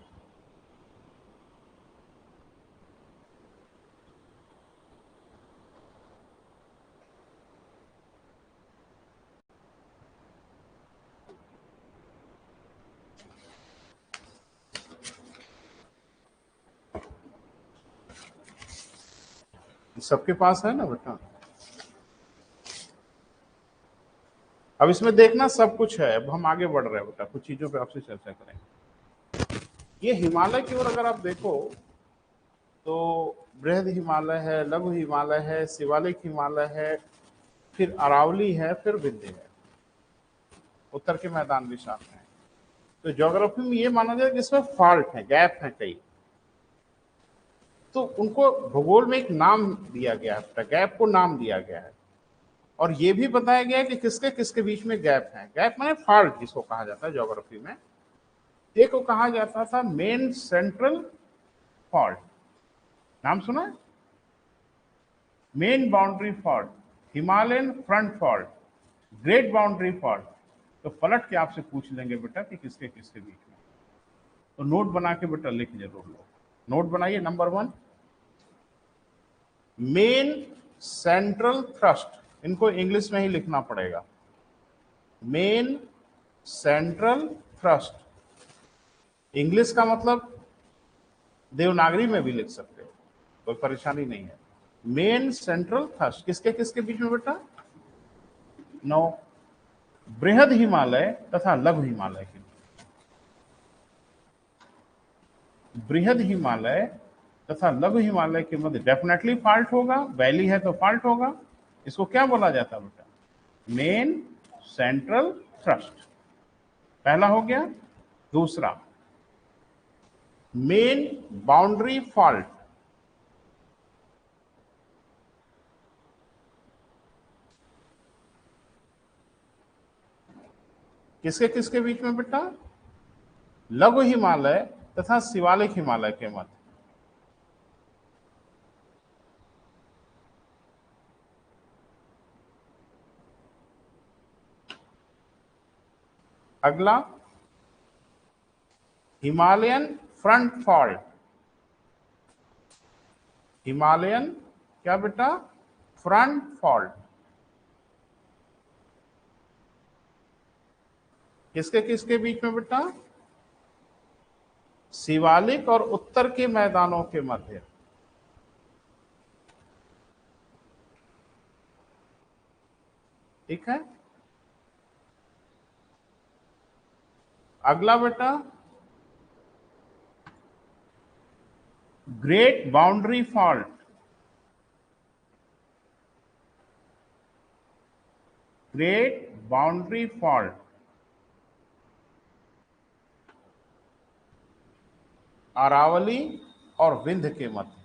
सबके पास है ना बेटा? अब इसमें देखना सब कुछ है। अब हम आगे बढ़ रहे हैं बेटा, कुछ चीजों पे आपसे चर्चा करेंगे। ये हिमालय की ओर अगर आप देखो तो बृहद हिमालय है, लघु हिमालय है, शिवालिक हिमालय है, फिर अरावली है, फिर विंध्य है। उत्तर के मैदान भी साथ हैं। तो ज्योग्राफी में ये माना जाए कि इसमें फॉल्ट है, गैप है कई, तो उनको भूगोल में एक नाम दिया गया है, गैप को नाम दिया गया है। और ये भी बताया गया है कि किसके किसके बीच में गैप है। गैप माने फॉल्ट जिसको कहा जाता है ज्योग्राफी में। एक को कहा जाता था मेन सेंट्रल फॉल्ट, नाम सुना है? Main boundary fault, Himalayan front fault, great boundary fault. तो पलट के आपसे पूछ लेंगे बेटा कि किसके किसके बीच में। तो नोट बना के बेटा लिख जरूर लो। नोट बनाइए। नंबर 1, मेन सेंट्रल थ्रस्ट, इनको इंग्लिश में ही लिखना पड़ेगा। मेन सेंट्रल थ्रस्ट, इंग्लिश का मतलब देवनागरी में भी लिख सकते हो, कोई परेशानी नहीं है। मेन सेंट्रल थ्रस्ट किसके किसके बीच में बेटा? 9, बृहद हिमालय तथा लघु हिमालय के, बृहद हिमालय तथा लघु हिमालय के मध्य डेफिनेटली फॉल्ट होगा, वैली है तो फॉल्ट होगा। इसको क्या बोला जाता है बेटा? मेन सेंट्रल थ्रस्ट, पहला हो गया। दूसरा, मेन बाउंड्री फॉल्ट, किसके किसके बीच में बेटा? लघु हिमालय तथा शिवालिक हिमालय के मध्य। अगला हिमालयन फ्रंट फॉल्ट। हिमालयन क्या बेटा? Front fault. किसके किसके बीच में बेटा? शिवालिक और उत्तर के मैदानों के मध्य। ठीक है। अगला बेटा great boundary fault. Great boundary fault Aravalli और विंध्य के मध्य।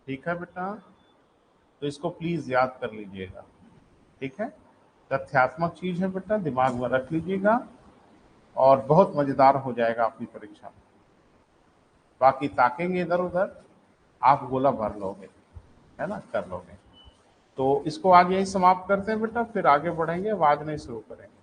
ठीक है बेटा, तो इसको प्लीज याद कर लीजिएगा। ठीक है, तथ्यात्मक चीज है बेटा, दिमाग में रख लीजिएगा और बहुत मजेदार हो जाएगा आपकी परीक्षा में। बाकी ताकेंगे इधर उधर, आप गोला भर लोगे, है ना, कर लोगे। तो इसको आज यही समाप्त करते हैं बेटा, फिर आगे बढ़ेंगे, अब आज नहीं शुरू करेंगे।